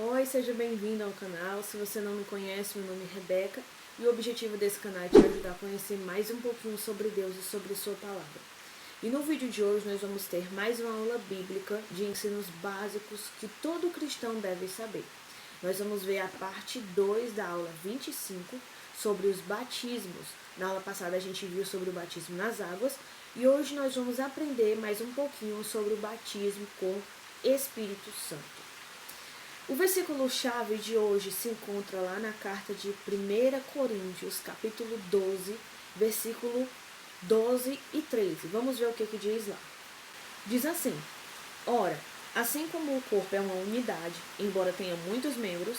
Oi, seja bem-vindo ao canal. Se você não me conhece, meu nome é Rebeca e o objetivo desse canal é te ajudar a conhecer mais um pouquinho sobre Deus e sobre sua palavra. E no vídeo de hoje nós vamos ter mais uma aula bíblica de ensinos básicos que todo cristão deve saber. Nós vamos ver a parte 2 da aula 25 sobre os batismos. Na aula passada a gente viu sobre o batismo nas águas e hoje nós vamos aprender mais um pouquinho sobre o batismo com Espírito Santo. O versículo-chave de hoje se encontra lá na carta de 1 Coríntios, capítulo 12, versículo 12 e 13. Vamos ver o que diz lá. Diz assim: Ora, assim como o corpo é uma unidade, embora tenha muitos membros,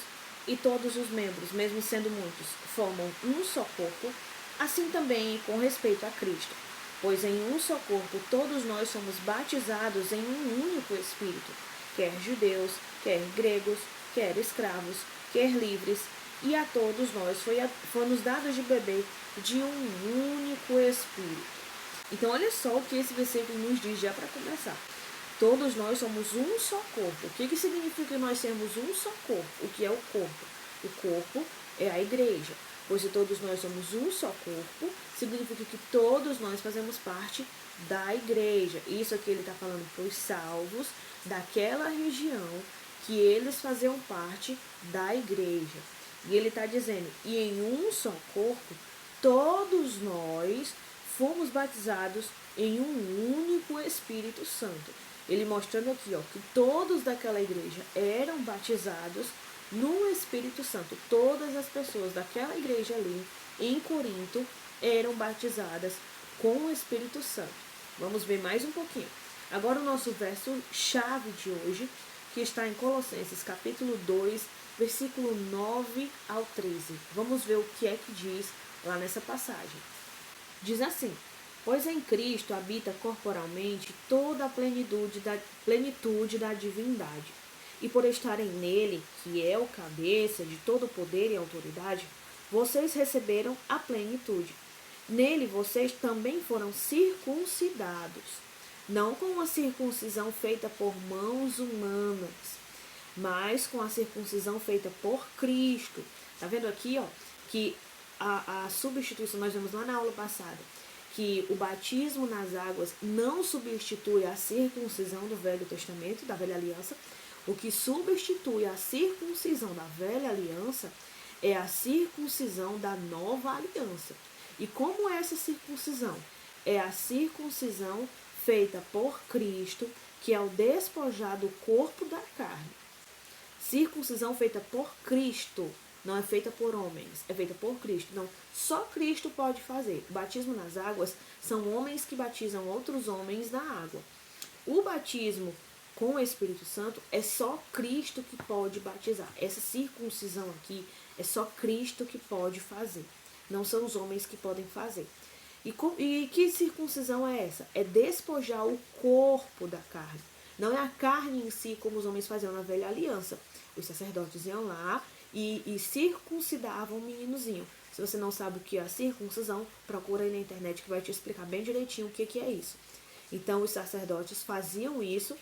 e todos os membros, mesmo sendo muitos, formam um só corpo, assim também com respeito a Cristo. Pois em um só corpo todos nós somos batizados em um único Espírito, quer judeus, quer gregos, quer escravos, quer livres, e a todos nós foi nos dados de beber de um único Espírito. Então olha só o que esse versículo nos diz já para começar. Todos nós somos um só corpo. O que significa nós sermos um só corpo? O que é o corpo? O corpo é a igreja. Pois se todos nós somos um só corpo, significa que todos nós fazemos parte da igreja. Isso aqui ele está falando para os salvos daquela região que eles faziam parte da igreja. E ele está dizendo, e em um só corpo, todos nós fomos batizados em um único Espírito Santo. Ele mostrando aqui, que todos daquela igreja eram batizados no Espírito Santo. Todas as pessoas daquela igreja ali, em Corinto, eram batizadas com o Espírito Santo. Vamos ver mais um pouquinho. Agora o nosso verso-chave de hoje, que está em Colossenses, capítulo 2, versículo 9 ao 13. Vamos ver o que é que diz lá nessa passagem. Diz assim: Pois em Cristo habita corporalmente toda a plenitude da divindade. E por estarem nele, que é o cabeça de todo poder e autoridade, vocês receberam a plenitude. Nele vocês também foram circuncidados, não com uma circuncisão feita por mãos humanas, mas com a circuncisão feita por Cristo. Tá vendo aqui, que a substituição, nós vimos lá na aula passada, que o batismo nas águas não substitui a circuncisão do Velho Testamento, da Velha Aliança. O que substitui a circuncisão da Velha Aliança é a circuncisão da Nova Aliança. E como é essa circuncisão? É a circuncisão feita por Cristo, que é o despojar do corpo da carne. Circuncisão feita por Cristo, não é feita por homens, é feita por Cristo. Não, só Cristo pode fazer. O batismo nas águas são homens que batizam outros homens na água. O batismo com o Espírito Santo é só Cristo que pode batizar. Essa circuncisão aqui é só Cristo que pode fazer. Não são os homens que podem fazer. E que circuncisão é essa? É despojar o corpo da carne. Não é a carne em si como os homens faziam na Velha Aliança. Os sacerdotes iam lá e circuncidavam o meninozinho. Se você não sabe o que é a circuncisão, procura aí na internet que vai te explicar bem direitinho o que é isso. Então, os sacerdotes faziam isso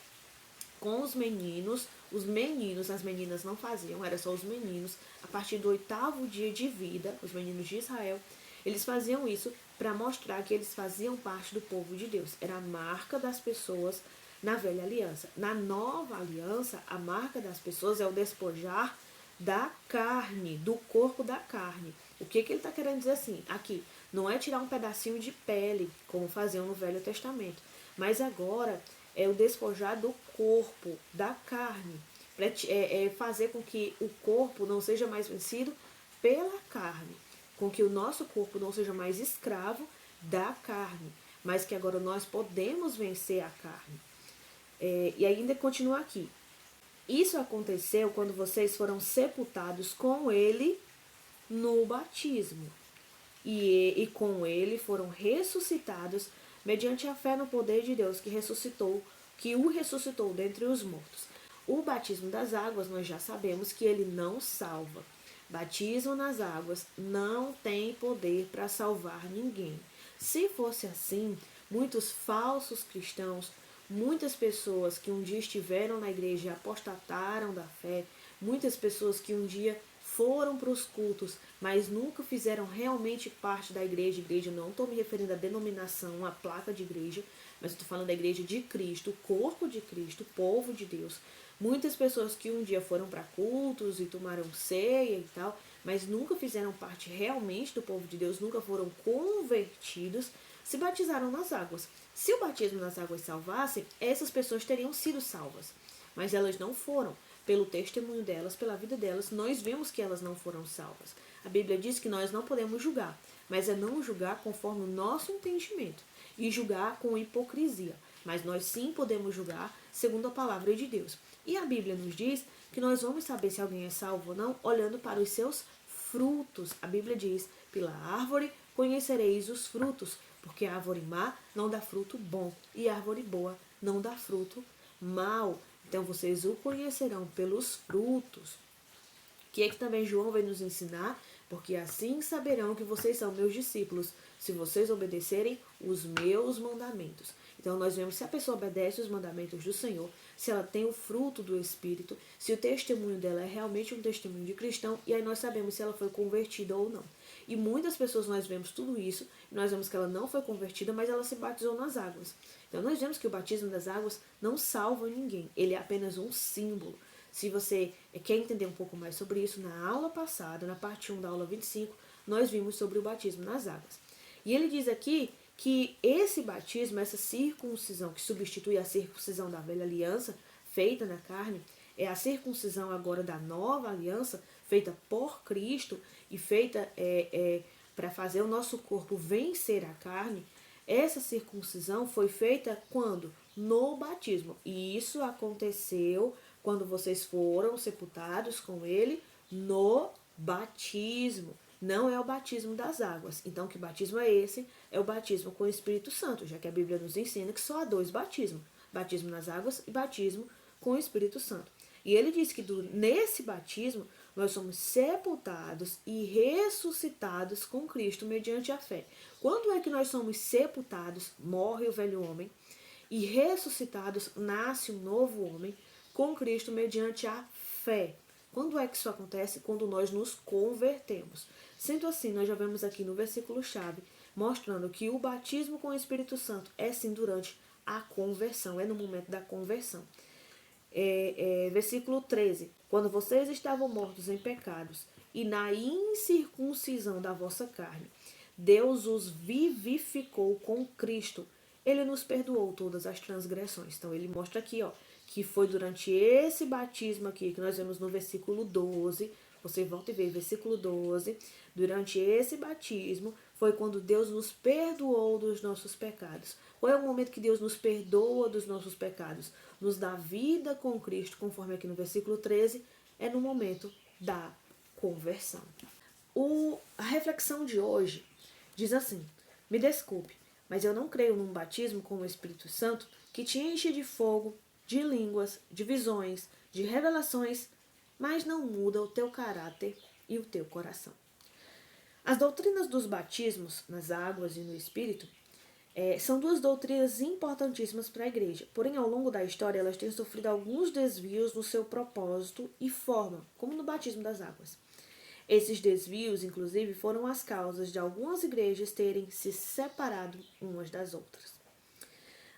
com os meninos, as meninas não faziam, era só os meninos. A partir do 8º dia de vida, os meninos de Israel, eles faziam isso para mostrar que eles faziam parte do povo de Deus. Era a marca das pessoas na Velha Aliança. Na Nova Aliança, a marca das pessoas é o despojar da carne, do corpo da carne. O que ele está querendo dizer assim? Aqui, não é tirar um pedacinho de pele, como faziam no Velho Testamento, mas agora é o despojar do corpo, da carne. É fazer com que o corpo não seja mais vencido pela carne, com que o nosso corpo não seja mais escravo da carne, mas que agora nós podemos vencer a carne. E ainda continua aqui. Isso aconteceu quando vocês foram sepultados com ele no batismo. E com ele foram ressuscitados mediante a fé no poder de Deus que o ressuscitou dentre os mortos. O batismo das águas, nós já sabemos que ele não salva. Batismo nas águas não tem poder para salvar ninguém. Se fosse assim, muitos falsos cristãos, muitas pessoas que um dia estiveram na igreja e apostataram da fé, Muitas pessoas que um dia foram para os cultos, mas nunca fizeram realmente parte da igreja. Igreja, não estou me referindo à denominação, à placa de igreja, mas estou falando da igreja de Cristo, o corpo de Cristo, o povo de Deus. Muitas pessoas que um dia foram para cultos e tomaram ceia e tal, mas nunca fizeram parte realmente do povo de Deus, nunca foram convertidos, se batizaram nas águas. Se o batismo nas águas salvasse, essas pessoas teriam sido salvas, mas elas não foram. Pelo testemunho delas, pela vida delas, nós vemos que elas não foram salvas. A Bíblia diz que nós não podemos julgar, mas é não julgar conforme o nosso entendimento e julgar com hipocrisia. Mas nós sim podemos julgar segundo a palavra de Deus. E a Bíblia nos diz que nós vamos saber se alguém é salvo ou não olhando para os seus frutos. A Bíblia diz: pela árvore conhecereis os frutos, porque a árvore má não dá fruto bom e a árvore boa não dá fruto mau. Então vocês o conhecerão pelos frutos. Que é que também João vai nos ensinar? Porque assim saberão que vocês são meus discípulos, se vocês obedecerem os meus mandamentos. Então nós vemos se a pessoa obedece os mandamentos do Senhor, se ela tem o fruto do Espírito, se o testemunho dela é realmente um testemunho de cristão, e aí nós sabemos se ela foi convertida ou não. E muitas pessoas nós vemos tudo isso, e nós vemos que ela não foi convertida, mas ela se batizou nas águas. Então nós vemos que o batismo das águas não salva ninguém, ele é apenas um símbolo. Se você quer entender um pouco mais sobre isso, na aula passada, na parte 1 da aula 25, nós vimos sobre o batismo nas águas. E ele diz aqui que esse batismo, essa circuncisão que substitui a circuncisão da velha aliança feita na carne, é a circuncisão agora da nova aliança feita por Cristo e feita para fazer o nosso corpo vencer a carne. Essa circuncisão foi feita quando? No batismo. E isso aconteceu quando vocês foram sepultados com ele no batismo. Não é o batismo das águas. Então, que batismo é esse? É o batismo com o Espírito Santo, já que a Bíblia nos ensina que só há dois batismos. Batismo nas águas e batismo com o Espírito Santo. E ele diz que nesse batismo nós somos sepultados e ressuscitados com Cristo mediante a fé. Quando é que nós somos sepultados? Morre o velho homem. E ressuscitados, nasce um novo homem com Cristo mediante a fé. Quando é que isso acontece? Quando nós nos convertemos. Sendo assim, nós já vemos aqui no versículo-chave, mostrando que o batismo com o Espírito Santo é sim durante a conversão, é no momento da conversão. Versículo 13. Quando vocês estavam mortos em pecados e na incircuncisão da vossa carne, Deus os vivificou com Cristo. Ele nos perdoou todas as transgressões. Então ele mostra aqui, que foi durante esse batismo aqui, que nós vemos no versículo 12, você volta e vê, versículo 12, durante esse batismo, foi quando Deus nos perdoou dos nossos pecados. Qual é o momento que Deus nos perdoa dos nossos pecados? Nos dá vida com Cristo, conforme aqui no versículo 13, é no momento da conversão. A reflexão de hoje diz assim: me desculpe, mas eu não creio num batismo com o Espírito Santo que te enche de fogo, de línguas, de visões, de revelações, mas não muda o teu caráter e o teu coração. As doutrinas dos batismos nas águas e no Espírito são duas doutrinas importantíssimas para a igreja. Porém, ao longo da história, elas têm sofrido alguns desvios no seu propósito e forma, como no batismo das águas. Esses desvios, inclusive, foram as causas de algumas igrejas terem se separado umas das outras.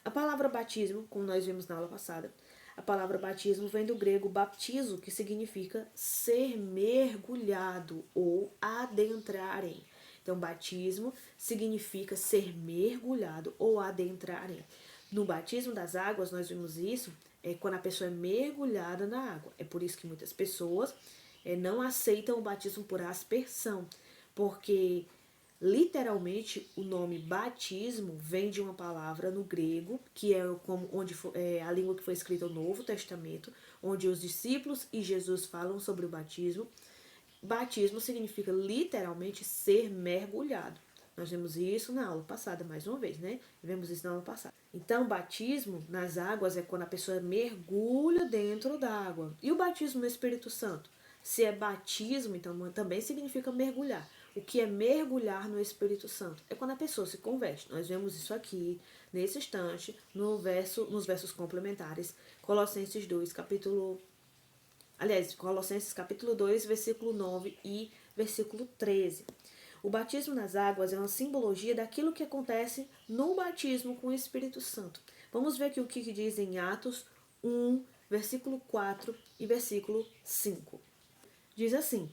A palavra batismo, como nós vimos na aula passada, a palavra batismo vem do grego baptizo, que significa ser mergulhado ou adentrar em. Então, batismo significa ser mergulhado ou adentrar em. No batismo das águas, nós vimos isso quando a pessoa é mergulhada na água. É por isso que muitas pessoas não aceitam o batismo por aspersão, porque literalmente o nome batismo vem de uma palavra no grego, que é a língua que foi escrita no Novo Testamento, onde os discípulos e Jesus falam sobre o batismo. Batismo significa literalmente ser mergulhado. Nós vimos isso na aula passada, mais uma vez, né? Vimos isso na aula passada. Então, batismo nas águas é quando a pessoa mergulha dentro da água. E o batismo no Espírito Santo? Se é batismo, então também significa mergulhar. O que é mergulhar no Espírito Santo? É quando a pessoa se converte. Nós vemos isso aqui, nesse instante, nos versos complementares. Colossenses 2, capítulo Aliás, Colossenses capítulo 2, versículo 9 e versículo 13. O batismo nas águas é uma simbologia daquilo que acontece no batismo com o Espírito Santo. Vamos ver aqui o que diz em Atos 1, versículo 4 e versículo 5. Diz assim: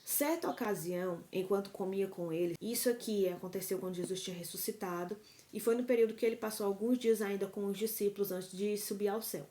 certa ocasião, enquanto comia com eles, isso aqui aconteceu quando Jesus tinha ressuscitado, e foi no período que ele passou alguns dias ainda com os discípulos antes de subir ao céu.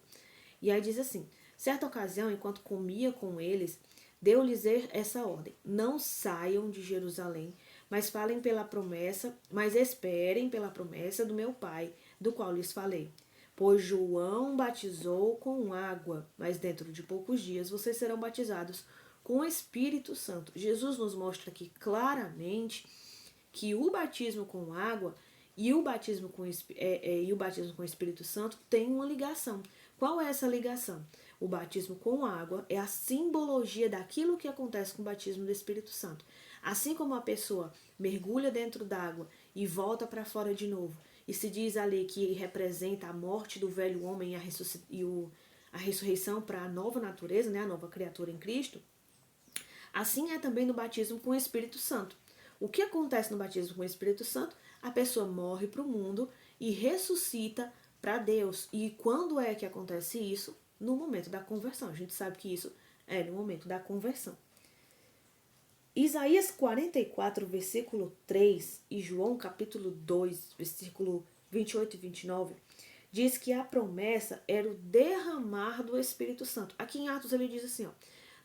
E aí diz assim: certa ocasião, enquanto comia com eles, deu-lhes essa ordem: não saiam de Jerusalém, mas falem pela promessa, mas esperem pela promessa do meu Pai, do qual lhes falei. Pois João batizou com água, mas dentro de poucos dias vocês serão batizados com o Espírito Santo. Jesus nos mostra aqui claramente que o batismo com água e o batismo com o Espírito Santo tem uma ligação. Qual é essa ligação? O batismo com água é a simbologia daquilo que acontece com o batismo do Espírito Santo. Assim como a pessoa mergulha dentro d'água e volta para fora de novo, e se diz ali que representa a morte do velho homem e a ressurreição para a nova natureza, né, a nova criatura em Cristo, assim é também no batismo com o Espírito Santo. O que acontece no batismo com o Espírito Santo? A pessoa morre para o mundo e ressuscita para Deus. E quando é que acontece isso? No momento da conversão. A gente sabe que isso é no momento da conversão. Isaías 44, versículo 3 e João capítulo 2, versículo 28 e 29, diz que a promessa era o derramar do Espírito Santo. Aqui em Atos ele diz assim, ó: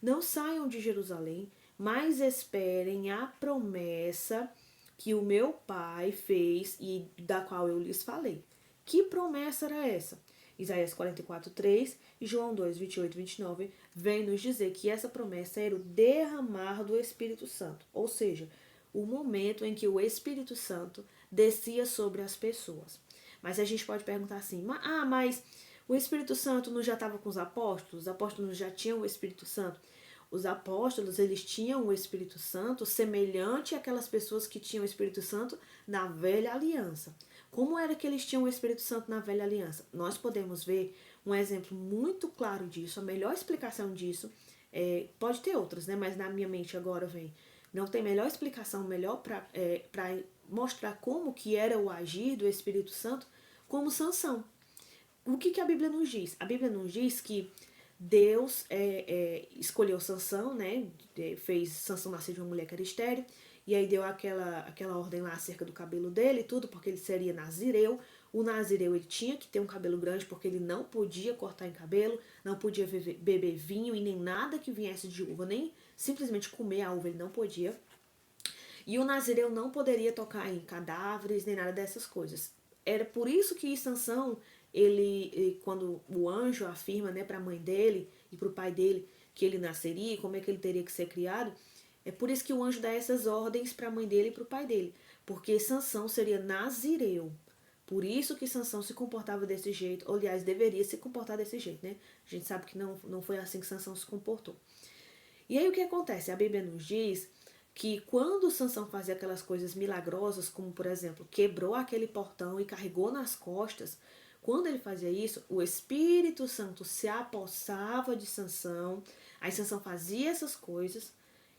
não saiam de Jerusalém, mas esperem a promessa que o meu Pai fez e da qual eu lhes falei. Que promessa era essa? Isaías 44, 3 e João 2, 28 e 29 vem nos dizer que essa promessa era o derramar do Espírito Santo, ou seja, o momento em que o Espírito Santo descia sobre as pessoas. Mas a gente pode perguntar assim, mas o Espírito Santo não já estava com os apóstolos? Os apóstolos já tinham o Espírito Santo? Os apóstolos, eles tinham o Espírito Santo semelhante àquelas pessoas que tinham o Espírito Santo na velha aliança. Como era que eles tinham o Espírito Santo na velha aliança? Nós podemos ver um exemplo muito claro disso, a melhor explicação disso, pode ter outras, né? Mas na minha mente agora vem, não tem melhor explicação, melhor para mostrar como que era o agir do Espírito Santo, como Sansão. O que a Bíblia nos diz? A Bíblia nos diz que Deus escolheu Sansão, né? Fez Sansão nascer de uma mulher que era estéril, e aí deu aquela ordem lá acerca do cabelo dele e tudo, porque ele seria nazireu. O nazireu ele tinha que ter um cabelo grande, porque ele não podia cortar em cabelo, não podia beber vinho e nem nada que viesse de uva, nem simplesmente comer a uva, ele não podia. E o nazireu não poderia tocar em cadáveres, nem nada dessas coisas. Era por isso que Sansão, quando o anjo afirma, né, para a mãe dele e para o pai dele que ele nasceria, como é que ele teria que ser criado, é por isso que o anjo dá essas ordens para a mãe dele e para o pai dele, porque Sansão seria nazireu. Por isso que Sansão se comportava desse jeito, ou, aliás, deveria se comportar desse jeito, né? A gente sabe que não foi assim que Sansão se comportou. E aí o que acontece? A Bíblia nos diz que quando Sansão fazia aquelas coisas milagrosas, como por exemplo, quebrou aquele portão e carregou nas costas, quando ele fazia isso, o Espírito Santo se apossava de Sansão, aí Sansão fazia essas coisas,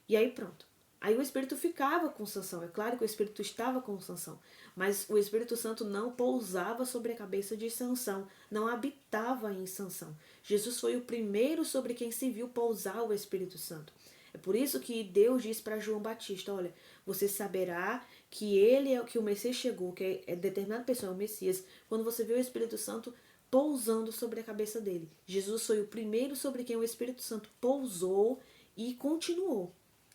e aí pronto. Aí o Espírito ficava com Sansão. É claro que o Espírito estava com Sansão, mas o Espírito Santo não pousava sobre a cabeça de Sansão, não habitava em Sansão. Jesus foi o primeiro sobre quem se viu pousar o Espírito Santo. É por isso que Deus disse para João Batista, olha, você saberá que que o Messias chegou, que determinada pessoa é o Messias, quando você vê o Espírito Santo pousando sobre a cabeça dele. Jesus foi o primeiro sobre quem o Espírito Santo pousou e continuou.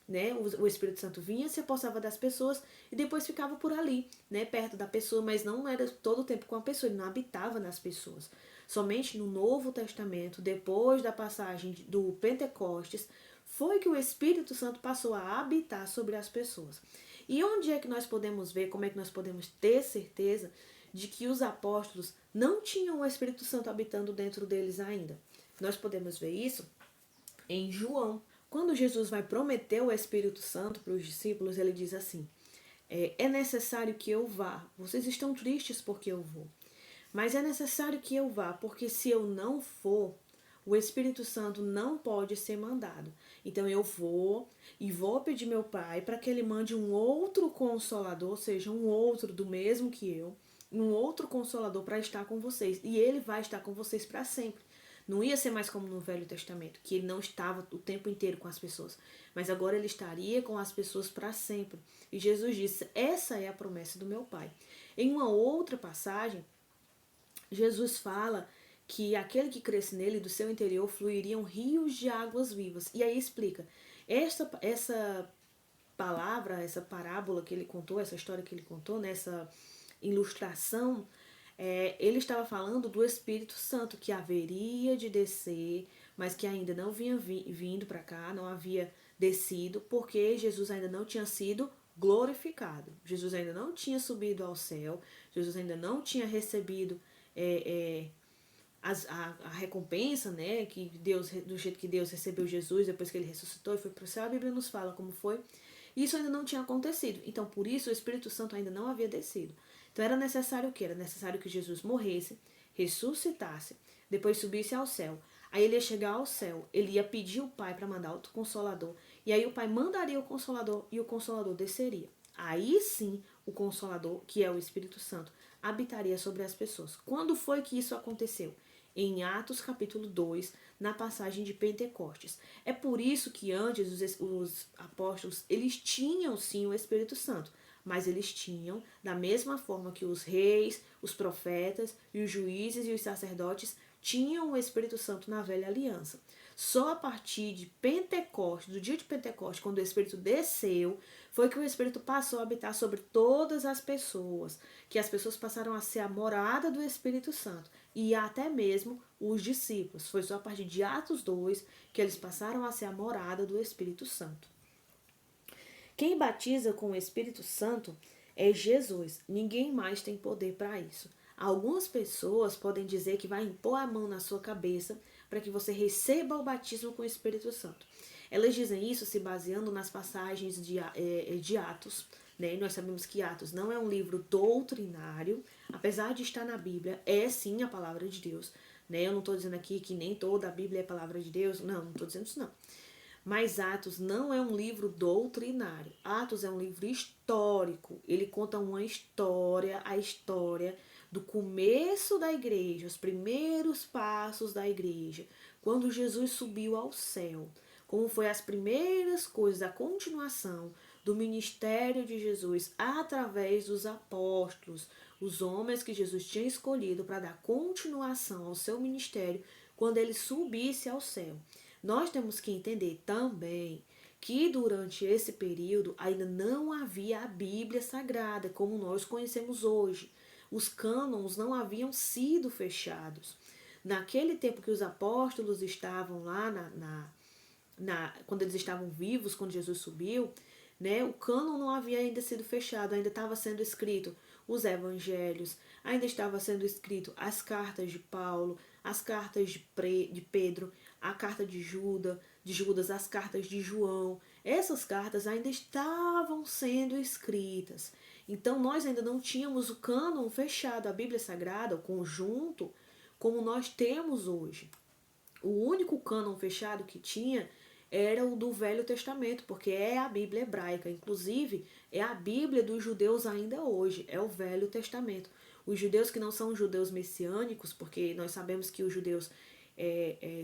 Né? O Espírito Santo vinha, se apossava das pessoas e depois ficava por ali, né? Perto da pessoa, mas não era todo o tempo com a pessoa, ele não habitava nas pessoas. Somente no Novo Testamento, depois da passagem do Pentecostes, foi que o Espírito Santo passou a habitar sobre as pessoas. E onde é que nós podemos ver, como é que nós podemos ter certeza de que os apóstolos não tinham o Espírito Santo habitando dentro deles ainda? Nós podemos ver isso em João. Quando Jesus vai prometer o Espírito Santo para os discípulos, ele diz assim, é necessário que eu vá. Vocês estão tristes porque eu vou. Mas é necessário que eu vá, porque se eu não for, o Espírito Santo não pode ser mandado. Então eu vou pedir meu Pai para que ele mande um outro consolador, ou seja, um outro do mesmo que eu, um outro consolador para estar com vocês. E ele vai estar com vocês para sempre. Não ia ser mais como no Velho Testamento, que ele não estava o tempo inteiro com as pessoas, mas agora ele estaria com as pessoas para sempre. E Jesus disse: essa é a promessa do meu Pai. Em uma outra passagem, Jesus fala que aquele que cresce nele, do seu interior, fluiriam rios de águas vivas. E aí explica, essa palavra, essa parábola que ele contou, essa história que ele contou, nessa ilustração, ele estava falando do Espírito Santo que haveria de descer, mas que ainda não vinha vindo para cá, não havia descido, porque Jesus ainda não tinha sido glorificado. Jesus ainda não tinha subido ao céu, Jesus ainda não tinha recebido a recompensa, né, que Deus, do jeito que Deus recebeu Jesus depois que ele ressuscitou e foi para o céu. A Bíblia nos fala como foi. Isso ainda não tinha acontecido. Então, por isso, o Espírito Santo ainda não havia descido. Então, era necessário o quê? Era necessário que Jesus morresse, ressuscitasse, depois subisse ao céu. Aí ele ia chegar ao céu, ele ia pedir o Pai para mandar outro Consolador. E aí o Pai mandaria o Consolador e o Consolador desceria. Aí sim, o Consolador, que é o Espírito Santo, habitaria sobre as pessoas. Quando foi que isso aconteceu? Em Atos capítulo 2, na passagem de Pentecostes. É por isso que antes os apóstolos, eles tinham sim o Espírito Santo, mas eles tinham da mesma forma que os reis, os profetas e os juízes e os sacerdotes tinham o Espírito Santo na velha aliança. Só a partir de Pentecostes, do dia de Pentecostes, quando o Espírito desceu, foi que o Espírito passou a habitar sobre todas as pessoas, que as pessoas passaram a ser a morada do Espírito Santo e até mesmo os discípulos. Foi só a partir de Atos 2 que eles passaram a ser a morada do Espírito Santo. Quem batiza com o Espírito Santo é Jesus. Ninguém mais tem poder para isso. Algumas pessoas podem dizer que vai impor a mão na sua cabeça para que você receba o batismo com o Espírito Santo. Elas dizem isso se baseando nas passagens de Atos. Né? E nós sabemos que Atos não é um livro doutrinário, apesar de estar na Bíblia, é sim a palavra de Deus. Né? Eu não estou dizendo aqui que nem toda a Bíblia é a palavra de Deus, não estou dizendo isso não. Mas Atos não é um livro doutrinário. Atos é um livro histórico. Ele conta uma história, a história do começo da igreja, os primeiros passos da igreja, quando Jesus subiu ao céu, como foi as primeiras coisas, a continuação do ministério de Jesus através dos apóstolos, os homens que Jesus tinha escolhido para dar continuação ao seu ministério quando ele subisse ao céu. Nós temos que entender também que durante esse período ainda não havia a Bíblia Sagrada como nós conhecemos hoje. Os cânons não haviam sido fechados. Naquele tempo que os apóstolos estavam lá, quando eles estavam vivos, quando Jesus subiu, né, o cânon não havia ainda sido fechado, ainda estava sendo escrito os evangelhos, ainda estava sendo escrito as cartas de Paulo, as cartas de Pedro, a carta de Judas, as cartas de João. Essas cartas ainda estavam sendo escritas. Então nós ainda não tínhamos o cânon fechado, a Bíblia Sagrada, o conjunto, como nós temos hoje. O único cânon fechado que tinha era o do Velho Testamento, porque é a Bíblia hebraica. Inclusive, é a Bíblia dos judeus ainda hoje, é o Velho Testamento. Os judeus que não são judeus messiânicos, porque nós sabemos que os judeus,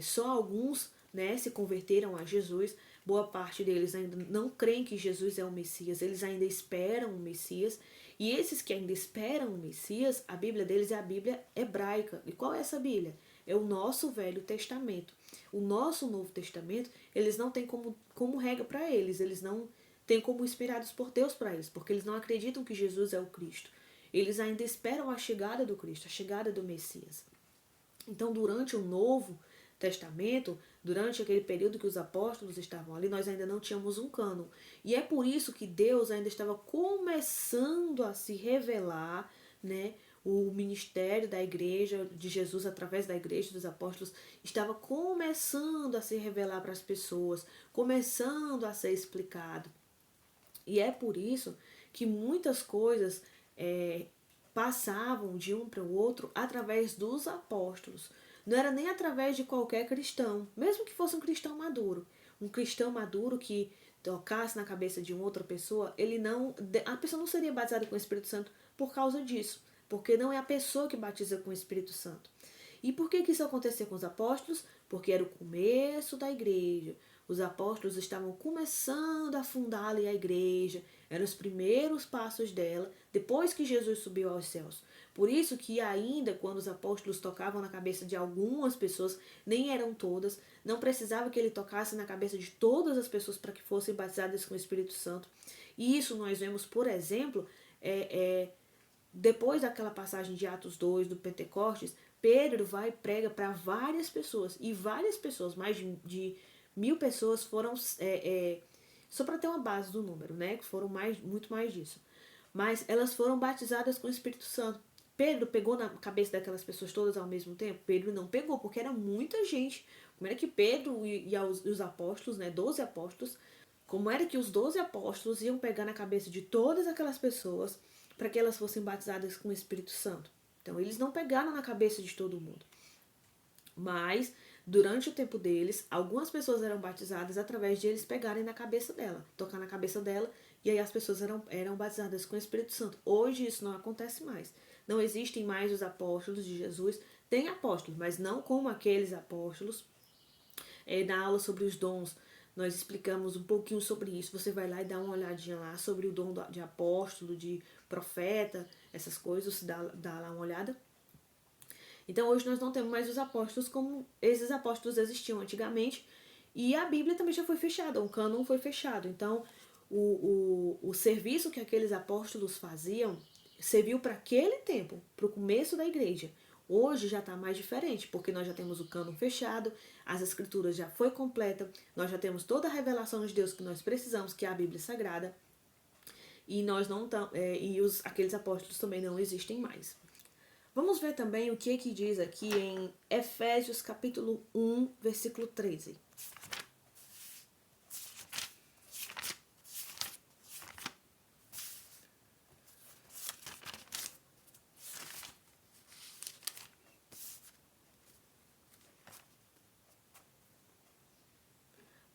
só alguns, né, se converteram a Jesus, boa parte deles ainda não creem que Jesus é o Messias, eles ainda esperam o Messias, e esses que ainda esperam o Messias, a Bíblia deles é a Bíblia hebraica. E qual é essa Bíblia? É o nosso Velho Testamento. O nosso Novo Testamento, eles não têm como regra para eles, eles não têm como inspirados por Deus para eles, porque eles não acreditam que Jesus é o Cristo. Eles ainda esperam a chegada do Cristo, a chegada do Messias. Então, durante o Novo Testamento, durante aquele período que os apóstolos estavam ali, nós ainda não tínhamos um cânon. E é por isso que Deus ainda estava começando a se revelar, né? O ministério da igreja de Jesus através da igreja dos apóstolos estava começando a se revelar para as pessoas, começando a ser explicado. E é por isso que muitas coisas passavam de um para o outro através dos apóstolos. Não era nem através de qualquer cristão, mesmo que fosse um cristão maduro. Um cristão maduro que tocasse na cabeça de uma outra pessoa, a pessoa não seria batizada com o Espírito Santo por causa disso, porque não é a pessoa que batiza com o Espírito Santo. E por que isso aconteceu com os apóstolos? Porque era o começo da igreja. Os apóstolos estavam começando a fundar ali a igreja, eram os primeiros passos dela, depois que Jesus subiu aos céus. Por isso que ainda quando os apóstolos tocavam na cabeça de algumas pessoas, nem eram todas, não precisava que ele tocasse na cabeça de todas as pessoas para que fossem batizadas com o Espírito Santo. E isso nós vemos, por exemplo, depois daquela passagem de Atos 2, do Pentecostes, Pedro vai e prega para várias pessoas, e várias pessoas, mais de 1.000 pessoas foram, só para ter uma base do número, né? Que foram muito mais disso. Mas elas foram batizadas com o Espírito Santo. Pedro pegou na cabeça daquelas pessoas todas ao mesmo tempo? Pedro não pegou, porque era muita gente. Como era que Pedro e os apóstolos, né, 12 apóstolos, como era que os 12 apóstolos iam pegar na cabeça de todas aquelas pessoas para que elas fossem batizadas com o Espírito Santo? Então, eles não pegaram na cabeça de todo mundo. Mas, durante o tempo deles, algumas pessoas eram batizadas através de eles pegarem na cabeça dela, tocar na cabeça dela, e aí as pessoas eram batizadas com o Espírito Santo. Hoje isso não acontece mais. Não existem mais os apóstolos de Jesus. Tem apóstolos, mas não como aqueles apóstolos. Na aula sobre os dons, nós explicamos um pouquinho sobre isso. Você vai lá e dá uma olhadinha lá sobre o dom de apóstolo, de profeta, essas coisas, dá lá uma olhada. Então hoje nós não temos mais os apóstolos como esses apóstolos existiam antigamente, e a Bíblia também já foi fechada, o cânon foi fechado. Então o serviço que aqueles apóstolos faziam serviu para aquele tempo, para o começo da igreja. Hoje já está mais diferente, porque nós já temos o cânon fechado, as escrituras já foi completa, nós já temos toda a revelação de Deus que nós precisamos, que é a Bíblia Sagrada, e nós não aqueles apóstolos também não existem mais. Vamos ver também o que diz aqui em Efésios capítulo 1, versículo 13.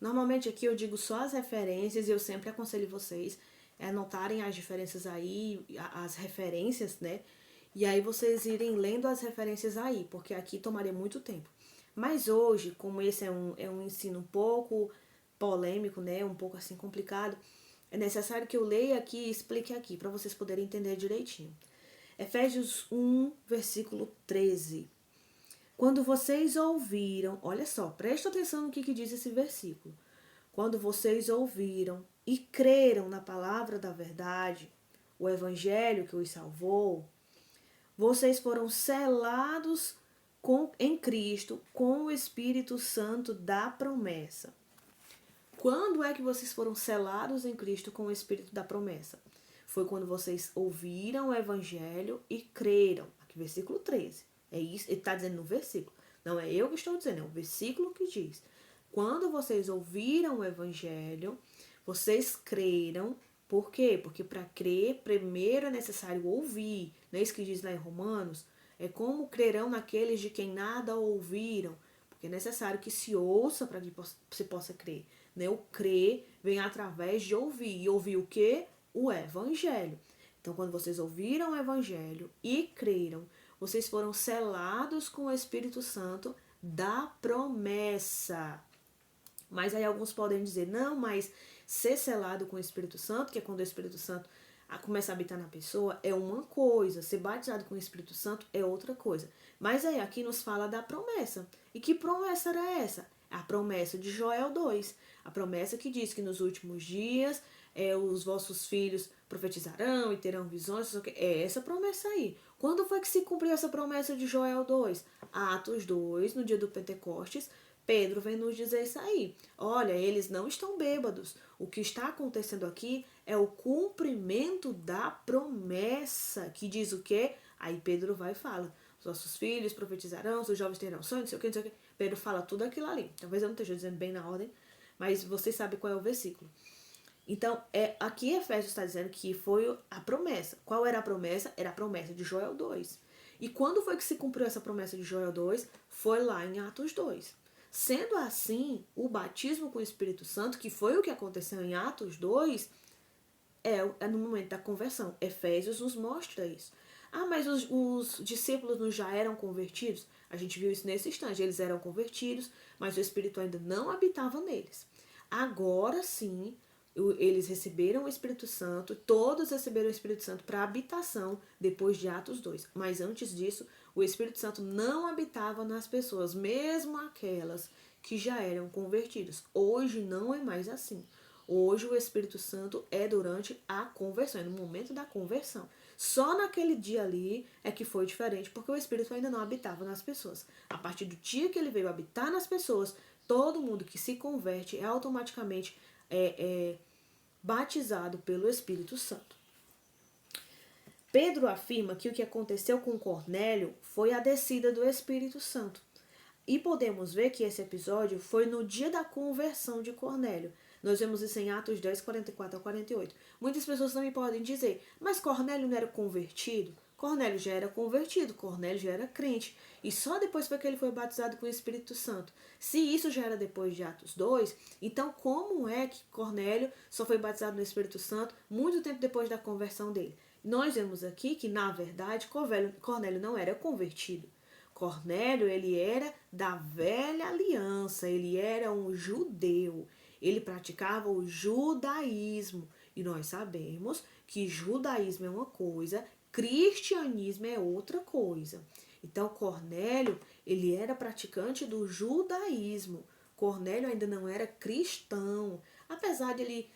Normalmente aqui eu digo só as referências e eu sempre aconselho vocês a anotarem as diferenças aí, as referências, né? E aí vocês irem lendo as referências aí, porque aqui tomaria muito tempo. Mas hoje, como esse é um ensino um pouco polêmico, né? Um pouco assim complicado, é necessário que eu leia aqui e explique aqui, para vocês poderem entender direitinho. Efésios 1, versículo 13. Quando vocês ouviram, olha só, presta atenção no que diz esse versículo. Quando vocês ouviram e creram na palavra da verdade, o evangelho que os salvou, vocês foram selados em Cristo com o Espírito Santo da promessa. Quando é que vocês foram selados em Cristo com o Espírito da promessa? Foi quando vocês ouviram o evangelho e creram. Aqui, versículo 13. É isso, ele está dizendo no versículo. Não é eu que estou dizendo, é o versículo que diz. Quando vocês ouviram o evangelho, vocês creram. Por quê? Porque para crer, primeiro é necessário ouvir. Não é isso que diz lá em Romanos? É como crerão naqueles de quem nada ouviram. Porque é necessário que se ouça para que se possa crer. Né? O crer vem através de ouvir. E ouvir o quê? O evangelho. Então, quando vocês ouviram o evangelho e creram, vocês foram selados com o Espírito Santo da promessa. Mas aí alguns podem dizer, não, mas ser selado com o Espírito Santo, que é quando o Espírito Santo começa a habitar na pessoa, é uma coisa. Ser batizado com o Espírito Santo é outra coisa. Mas aí aqui nos fala da promessa. E que promessa era essa? A promessa de Joel 2. A promessa que diz que nos últimos dias os vossos filhos profetizarão e terão visões. É essa promessa aí. Quando foi que se cumpriu essa promessa de Joel 2? Atos 2, no dia do Pentecostes, Pedro vem nos dizer isso aí. Olha, eles não estão bêbados. O que está acontecendo aqui é o cumprimento da promessa. Que diz o quê? Aí Pedro vai e fala. Os nossos filhos profetizarão, os jovens terão sonhos, não sei o que, não sei o que. Pedro fala tudo aquilo ali. Talvez eu não esteja dizendo bem na ordem, mas vocês sabem qual é o versículo. Então, aqui Efésios está dizendo que foi a promessa. Qual era a promessa? Era a promessa de Joel 2. E quando foi que se cumpriu essa promessa de Joel 2? Foi lá em Atos 2. Sendo assim, o batismo com o Espírito Santo, que foi o que aconteceu em Atos 2, é no momento da conversão. Efésios nos mostra isso. Ah, mas os discípulos não já eram convertidos? A gente viu isso nesse instante. Eles eram convertidos, mas o Espírito ainda não habitava neles. Agora sim, eles receberam o Espírito Santo, todos receberam o Espírito Santo para habitação depois de Atos 2. Mas antes disso, o Espírito Santo não habitava nas pessoas, mesmo aquelas que já eram convertidas. Hoje não é mais assim. Hoje o Espírito Santo é durante a conversão, é no momento da conversão. Só naquele dia ali é que foi diferente, porque o Espírito ainda não habitava nas pessoas. A partir do dia que ele veio habitar nas pessoas, todo mundo que se converte é automaticamente batizado pelo Espírito Santo. Pedro afirma que o que aconteceu com Cornélio foi a descida do Espírito Santo. E podemos ver que esse episódio foi no dia da conversão de Cornélio. Nós vemos isso em Atos 10, 44 a 48. Muitas pessoas também podem dizer, mas Cornélio não era convertido? Cornélio já era convertido, Cornélio já era crente. E só depois foi que ele foi batizado com o Espírito Santo. Se isso já era depois de Atos 2, então como é que Cornélio só foi batizado no Espírito Santo muito tempo depois da conversão dele? Nós vemos aqui que, na verdade, Cornélio não era convertido. Cornélio, ele era da velha aliança, ele era um judeu. Ele praticava o judaísmo. E nós sabemos que judaísmo é uma coisa, cristianismo é outra coisa. Então, Cornélio, ele era praticante do judaísmo. Cornélio ainda não era cristão. Apesar dele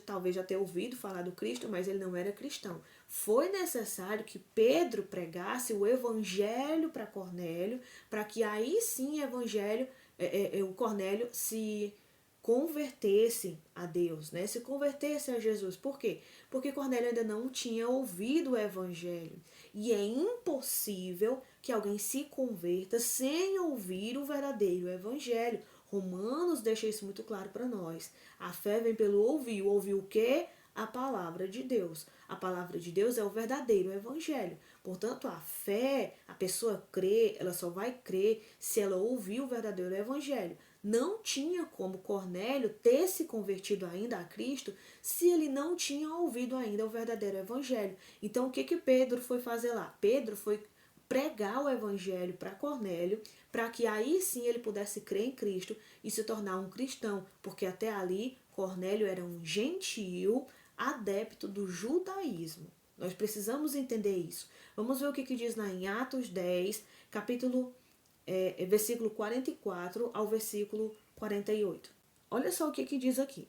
talvez já ter ouvido falar do Cristo, mas ele não era cristão. Foi necessário que Pedro pregasse o evangelho para Cornélio, para que aí sim o Cornélio se convertesse a Deus, né? Se convertesse a Jesus. Por quê? Porque Cornélio ainda não tinha ouvido o evangelho. E é impossível que alguém se converta sem ouvir o verdadeiro evangelho. Romanos deixa isso muito claro para nós. A fé vem pelo ouvir. Ouvir o quê? A palavra de Deus. A palavra de Deus é o verdadeiro evangelho. Portanto, a fé, a pessoa crê, ela só vai crer se ela ouvir o verdadeiro evangelho. Não tinha como Cornélio ter se convertido ainda a Cristo se ele não tinha ouvido ainda o verdadeiro evangelho. Então, o que Pedro foi fazer lá? Pedro foi pregar o evangelho para Cornélio, para que aí sim ele pudesse crer em Cristo e se tornar um cristão, porque até ali Cornélio era um gentio adepto do judaísmo. Nós precisamos entender isso. Vamos ver o que diz lá em Atos 10, versículo 44 ao versículo 48. Olha só o que diz aqui.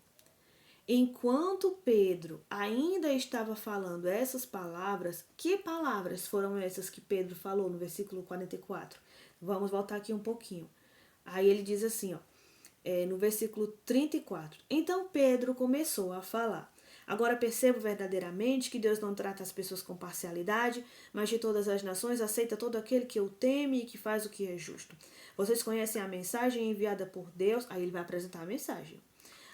Enquanto Pedro ainda estava falando essas palavras, que palavras foram essas que Pedro falou no versículo 44? Vamos voltar aqui um pouquinho. Aí ele diz assim, no versículo 34. Então Pedro começou a falar. Agora percebo verdadeiramente que Deus não trata as pessoas com parcialidade, mas de todas as nações aceita todo aquele que o teme e que faz o que é justo. Vocês conhecem a mensagem enviada por Deus? Aí ele vai apresentar a mensagem.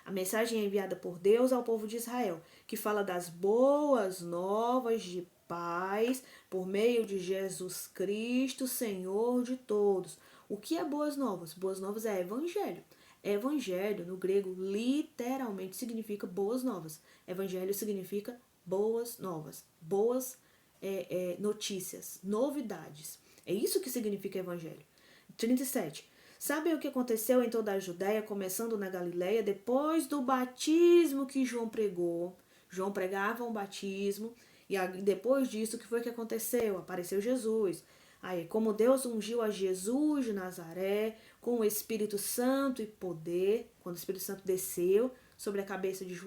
A mensagem é enviada por Deus ao povo de Israel, que fala das boas novas de paz por meio de Jesus Cristo, Senhor de todos. O que é boas novas? Boas novas é evangelho. Evangelho, no grego, literalmente significa boas novas. Evangelho significa boas novas, boas notícias, novidades. É isso que significa evangelho. 37. Sabem o que aconteceu em toda a Judéia, começando na Galileia, depois do batismo que João pregou? João pregava um batismo, e depois disso, o que foi que aconteceu? Apareceu Jesus. Aí, como Deus ungiu a Jesus de Nazaré com o Espírito Santo e poder, quando o Espírito Santo desceu sobre a cabeça de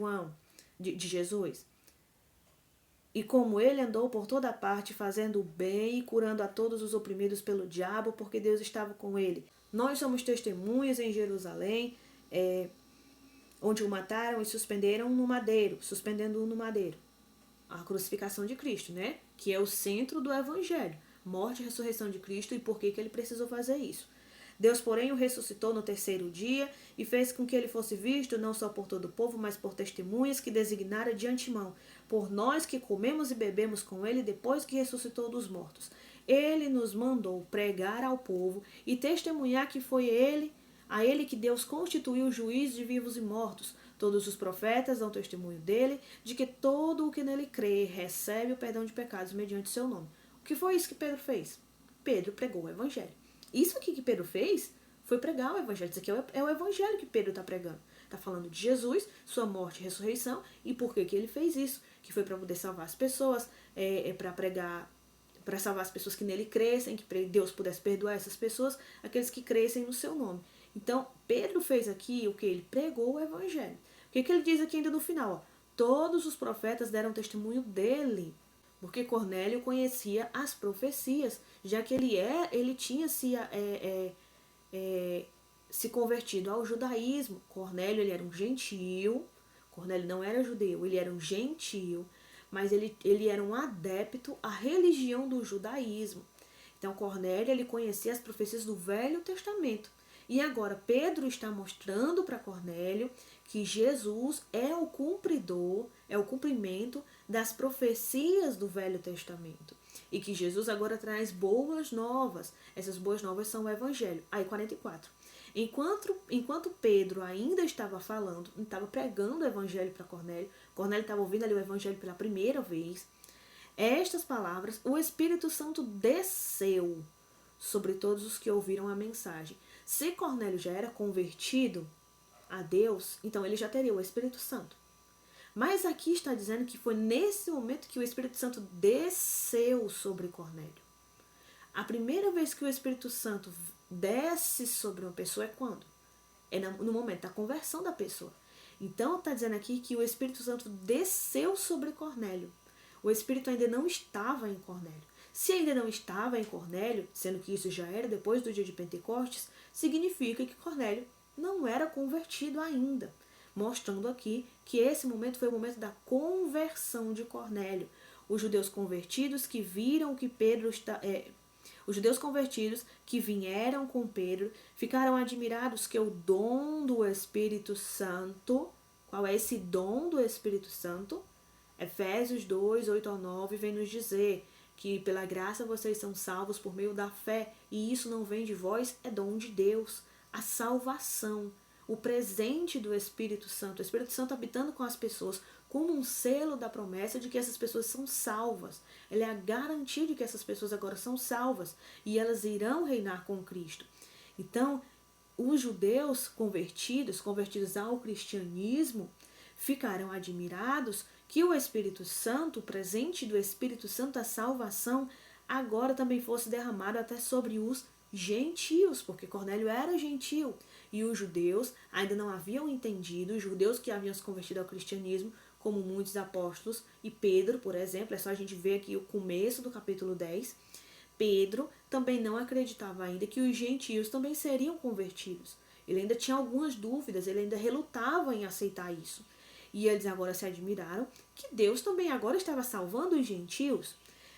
de Jesus. E como ele andou por toda parte, fazendo o bem e curando a todos os oprimidos pelo diabo, porque Deus estava com ele. Nós somos testemunhas em Jerusalém, onde o mataram e suspendendo-o no madeiro. A crucificação de Cristo, né? Que é o centro do evangelho. Morte e ressurreição de Cristo e por que ele precisou fazer isso. Deus, porém, o ressuscitou no terceiro dia e fez com que ele fosse visto não só por todo o povo, mas por testemunhas que designara de antemão, por nós que comemos e bebemos com ele depois que ressuscitou dos mortos. Ele nos mandou pregar ao povo e testemunhar que foi a ele que Deus constituiu juiz de vivos e mortos. Todos os profetas dão testemunho dele, de que todo o que nele crê recebe o perdão de pecados mediante seu nome. O que foi isso que Pedro fez? Pedro pregou o evangelho. Isso aqui que Pedro fez foi pregar o evangelho. Isso aqui é o evangelho que Pedro está pregando. Está falando de Jesus, sua morte e ressurreição, e por que ele fez isso. Que foi para poder salvar as pessoas, para pregar, para salvar as pessoas que nele crescem, que Deus pudesse perdoar essas pessoas, aqueles que crescem no seu nome. Então, Pedro fez aqui o que? Ele pregou o evangelho. O que ele diz aqui ainda no final? Ó, todos os profetas deram testemunho dele. Porque Cornélio conhecia as profecias, já que ele tinha se convertido ao judaísmo. Cornélio, ele era um gentio. Cornélio não era judeu, ele era um gentio, mas ele era um adepto à religião do judaísmo. Então Cornélio, ele conhecia as profecias do Velho Testamento. E agora Pedro está mostrando para Cornélio que Jesus é o cumpridor, é o cumprimento das profecias do Velho Testamento. E que Jesus agora traz boas novas. Essas boas novas são o Evangelho. Aí 44. Enquanto Pedro ainda estava falando, estava pregando o Evangelho para Cornélio, Cornélio estava ouvindo ali o Evangelho pela primeira vez, estas palavras, o Espírito Santo desceu sobre todos os que ouviram a mensagem. Se Cornélio já era convertido a Deus, então ele já teria o Espírito Santo. Mas aqui está dizendo que foi nesse momento que o Espírito Santo desceu sobre Cornélio. A primeira vez que o Espírito Santo desce sobre uma pessoa é quando? É no momento da conversão da pessoa. Então está dizendo aqui que o Espírito Santo desceu sobre Cornélio. O Espírito ainda não estava em Cornélio. Se ainda não estava em Cornélio, sendo que isso já era depois do dia de Pentecostes, significa que Cornélio não era convertido ainda. Mostrando aqui que esse momento foi o momento da conversão de Cornélio. Os judeus convertidos que viram que Pedro os judeus convertidos que vieram com Pedro ficaram admirados que o dom do Espírito Santo, qual é esse dom do Espírito Santo? Efésios 2, 8 ao 9 vem nos dizer que pela graça vocês são salvos por meio da fé, e isso não vem de vós, é dom de Deus. A salvação, o presente do Espírito Santo, o Espírito Santo habitando com as pessoas, como um selo da promessa de que essas pessoas são salvas. Ele é a garantia de que essas pessoas agora são salvas e elas irão reinar com Cristo. Então, os judeus convertidos ao cristianismo, ficaram admirados que o Espírito Santo, o presente do Espírito Santo, a salvação, agora também fosse derramado até sobre os gentios, porque Cornélio era gentio e os judeus ainda não haviam entendido, os judeus que haviam se convertido ao cristianismo, como muitos apóstolos, e Pedro, por exemplo, é só a gente ver aqui o começo do capítulo 10, Pedro também não acreditava ainda que os gentios também seriam convertidos. Ele ainda tinha algumas dúvidas, ele ainda relutava em aceitar isso. E eles agora se admiraram que Deus também agora estava salvando os gentios.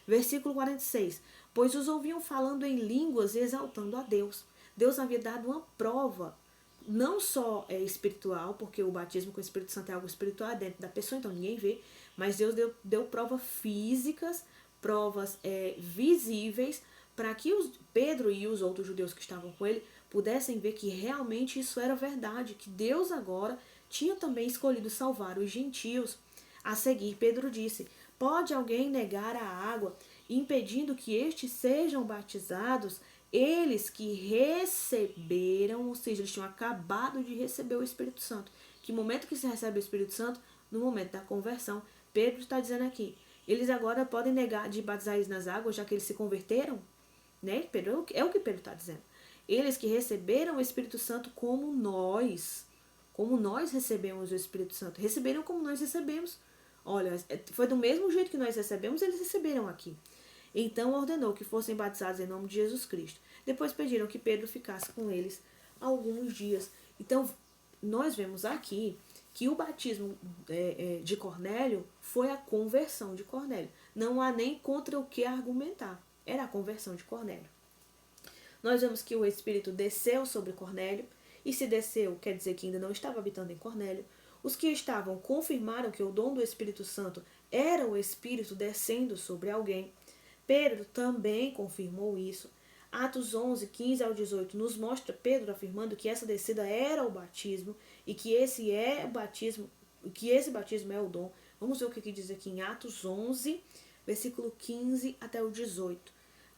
Versículo 46. Pois os ouviam falando em línguas e exaltando a Deus. Deus havia dado uma prova, não só espiritual, porque o batismo com o Espírito Santo é algo espiritual dentro da pessoa, então ninguém vê, mas Deus deu provas físicas, provas visíveis, para que Pedro e os outros judeus que estavam com ele pudessem ver que realmente isso era verdade, que Deus agora tinha também escolhido salvar os gentios. A seguir, Pedro disse: pode alguém negar a água, impedindo que estes sejam batizados, eles que receberam, ou seja, eles tinham acabado de receber o Espírito Santo. Que momento que se recebe o Espírito Santo? No momento da conversão. Pedro está dizendo aqui, eles agora podem negar de batizar eles nas águas, já que eles se converteram? Né? Pedro, é o que Pedro está dizendo. Eles que receberam o Espírito Santo como nós recebemos o Espírito Santo, receberam como nós recebemos. Olha, foi do mesmo jeito que nós recebemos, eles receberam aqui. Então ordenou que fossem batizados em nome de Jesus Cristo. Depois pediram que Pedro ficasse com eles alguns dias. Então, nós vemos aqui que o batismo de Cornélio foi a conversão de Cornélio. Não há nem contra o que argumentar. Era a conversão de Cornélio. nós vemos que o Espírito desceu sobre Cornélio, e se desceu, quer dizer que ainda não estava habitando em Cornélio. Os que estavam confirmaram que o dom do Espírito Santo era o Espírito descendo sobre alguém. Pedro também confirmou isso. Atos 11, 15 ao 18 nos mostra Pedro afirmando que essa descida era o batismo e que esse batismo é o dom. Vamos ver o que diz aqui em Atos 11, versículo 15 até o 18.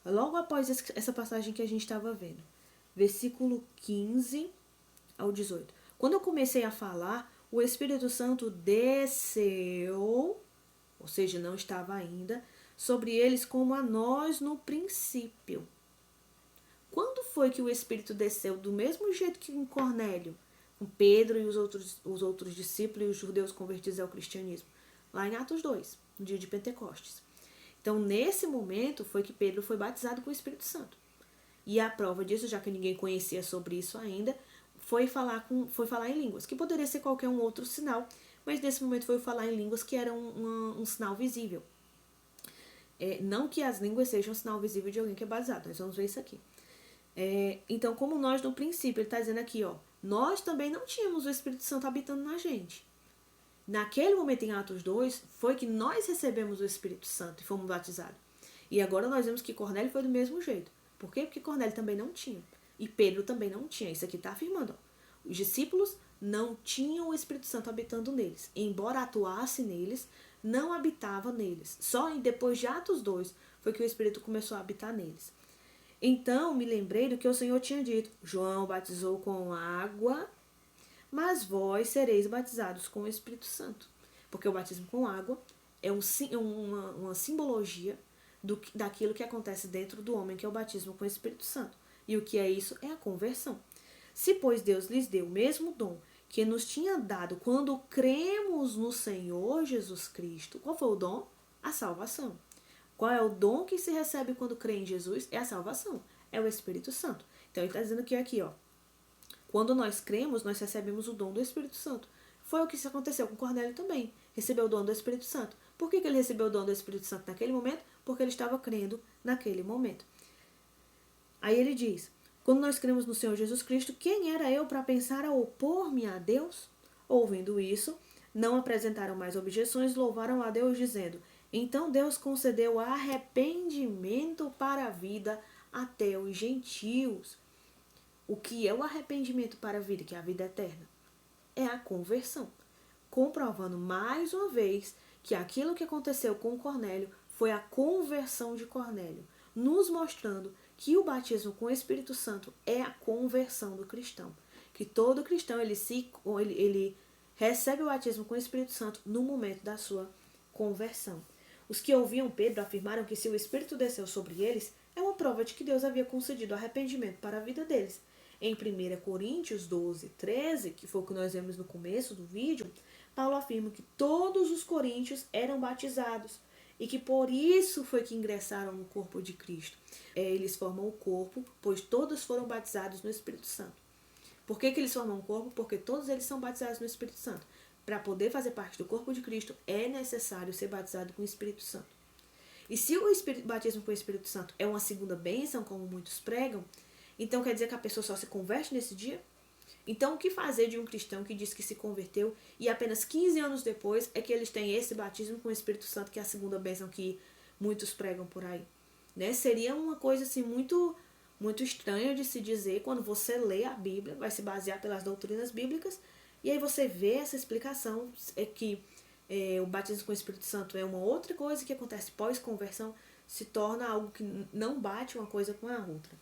Logo após essa passagem que a gente estava vendo. Versículo 15 ao 18. Quando eu comecei a falar, o Espírito Santo desceu, ou seja, não estava ainda, sobre eles como a nós no princípio. Quando foi que o Espírito desceu? Do mesmo jeito que em Cornélio, com Pedro e os outros discípulos e os judeus convertidos ao cristianismo. Lá em Atos 2, no dia de Pentecostes. Então, nesse momento, foi que Pedro foi batizado com o Espírito Santo. E a prova disso, já que ninguém conhecia sobre isso ainda, foi falar em línguas, que poderia ser qualquer um outro sinal, mas nesse momento foi falar em línguas que era um sinal visível. Não que as línguas sejam um sinal visível de alguém que é batizado, nós vamos ver isso aqui. Então, como nós no princípio, ele está dizendo aqui, nós também não tínhamos o Espírito Santo habitando na gente. Naquele momento em Atos 2, foi que nós recebemos o Espírito Santo e fomos batizados. E agora nós vemos que Cornélio foi do mesmo jeito. Por quê? Porque Cornélio também não tinha. E Pedro também não tinha. Isso aqui está afirmando. Os discípulos não tinham o Espírito Santo habitando neles. Embora atuasse neles, não habitava neles. Só depois de Atos 2 foi que o Espírito começou a habitar neles. Então, me lembrei do que o Senhor tinha dito. João batizou com água, mas vós sereis batizados com o Espírito Santo. Porque o batismo com água é uma simbologia daquilo que acontece dentro do homem, que é o batismo com o Espírito Santo. E o que é isso? É a conversão. Se, pois, Deus lhes deu o mesmo dom que nos tinha dado quando cremos no Senhor Jesus Cristo, qual foi o dom? A salvação. Qual é o dom que se recebe quando crê em Jesus? É a salvação. É o Espírito Santo. Então, ele está dizendo que aqui, quando nós cremos, nós recebemos o dom do Espírito Santo. Foi o que aconteceu com Cornélio também. Recebeu o dom do Espírito Santo. Por que ele recebeu o dom do Espírito Santo naquele momento? Porque ele estava crendo naquele momento. Aí ele diz, quando nós cremos no Senhor Jesus Cristo, quem era eu para pensar a opor-me a Deus? Ouvindo isso, não apresentaram mais objeções, louvaram a Deus dizendo, então Deus concedeu arrependimento para a vida até os gentios. O que é o arrependimento para a vida, que é a vida eterna? É a conversão. Comprovando mais uma vez que aquilo que aconteceu com Cornélio foi a conversão de Cornélio, nos mostrando que o batismo com o Espírito Santo é a conversão do cristão. Que todo cristão ele recebe o batismo com o Espírito Santo no momento da sua conversão. Os que ouviam Pedro afirmaram que se o Espírito desceu sobre eles, é uma prova de que Deus havia concedido arrependimento para a vida deles. Em 1 Coríntios 12, 13, que foi o que nós vemos no começo do vídeo, Paulo afirma que todos os coríntios eram batizados e que por isso foi que ingressaram no corpo de Cristo. Eles formam o corpo, pois todos foram batizados no Espírito Santo. Por que eles formam o corpo? Porque todos eles são batizados no Espírito Santo. Para poder fazer parte do corpo de Cristo, é necessário ser batizado com o Espírito Santo. E se o batismo com o Espírito Santo é uma segunda bênção, como muitos pregam, então quer dizer que a pessoa só se converte nesse dia? Então o que fazer de um cristão que diz que se converteu e apenas 15 anos depois é que eles têm esse batismo com o Espírito Santo, que é a segunda bênção que muitos pregam por aí? Né? Seria uma coisa assim muito, muito estranha de se dizer quando você lê a Bíblia, vai se basear pelas doutrinas bíblicas, e aí você vê essa explicação, que o batismo com o Espírito Santo é uma outra coisa que acontece pós-conversão, se torna algo que não bate uma coisa com a outra.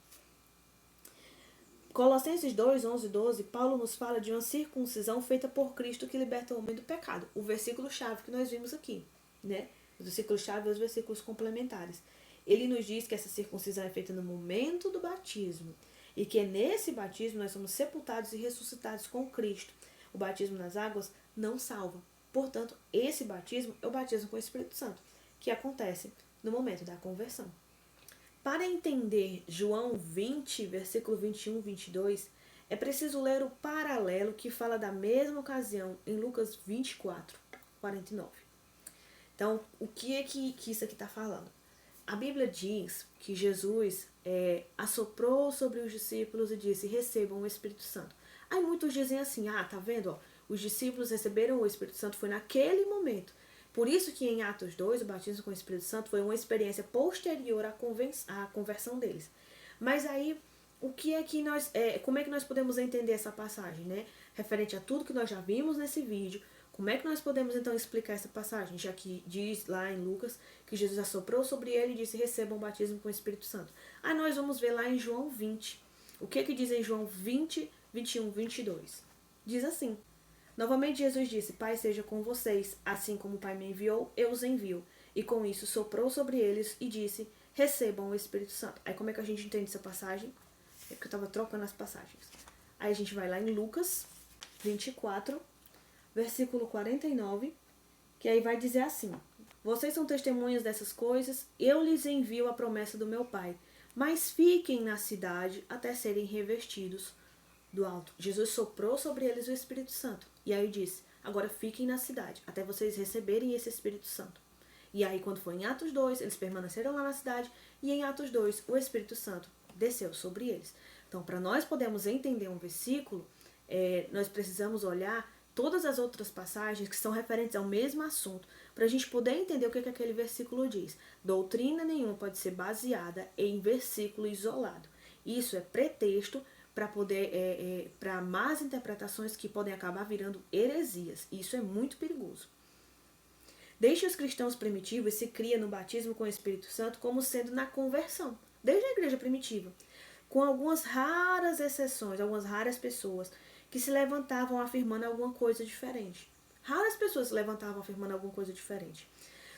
Colossenses 2, 11 e 12, Paulo nos fala de uma circuncisão feita por Cristo que liberta o homem do pecado. O versículo-chave que nós vimos aqui, né? Os versículos-chave e os versículos complementares. Ele nos diz que essa circuncisão é feita no momento do batismo e que nesse batismo nós somos sepultados e ressuscitados com Cristo. O batismo nas águas não salva. Portanto, esse batismo é o batismo com o Espírito Santo, que acontece no momento da conversão. Para entender João 20, versículo 21 e 22, é preciso ler o paralelo que fala da mesma ocasião em Lucas 24, 49. Então, o que é que isso aqui está falando? A Bíblia diz que Jesus assoprou sobre os discípulos e disse, recebam o Espírito Santo. Aí muitos dizem assim, tá vendo? Ó, os discípulos receberam o Espírito Santo, foi naquele momento. Por isso que em Atos 2, o batismo com o Espírito Santo foi uma experiência posterior à conversão deles. Mas aí, como é que nós podemos entender essa passagem, né? Referente a tudo que nós já vimos nesse vídeo, como é que nós podemos então explicar essa passagem? Já que diz lá em Lucas que Jesus assoprou sobre ele e disse, recebam o batismo com o Espírito Santo. Aí nós vamos ver lá em João 20. O que diz em João 20, 21, 22? Diz assim, novamente Jesus disse, Pai seja com vocês, assim como o Pai me enviou, eu os envio. E com isso soprou sobre eles e disse, recebam o Espírito Santo. Aí como é que a gente entende essa passagem? É porque eu estava trocando as passagens. Aí a gente vai lá em Lucas 24, versículo 49, que aí vai dizer assim, vocês são testemunhas dessas coisas, eu lhes envio a promessa do meu Pai, mas fiquem na cidade até serem revestidos do alto. Jesus soprou sobre eles o Espírito Santo. E aí disse, agora fiquem na cidade, até vocês receberem esse Espírito Santo. E aí quando foi em Atos 2, eles permaneceram lá na cidade, e em Atos 2, o Espírito Santo desceu sobre eles. Então, para nós podermos entender um versículo, nós precisamos olhar todas as outras passagens que são referentes ao mesmo assunto, para a gente poder entender o que aquele versículo diz. Doutrina nenhuma pode ser baseada em versículo isolado. Isso é pretexto para más interpretações que podem acabar virando heresias. Isso é muito perigoso. Desde os cristãos primitivos se cria no batismo com o Espírito Santo como sendo na conversão, desde a igreja primitiva, com algumas raras exceções, algumas raras pessoas que se levantavam afirmando alguma coisa diferente. Raras pessoas se levantavam afirmando alguma coisa diferente.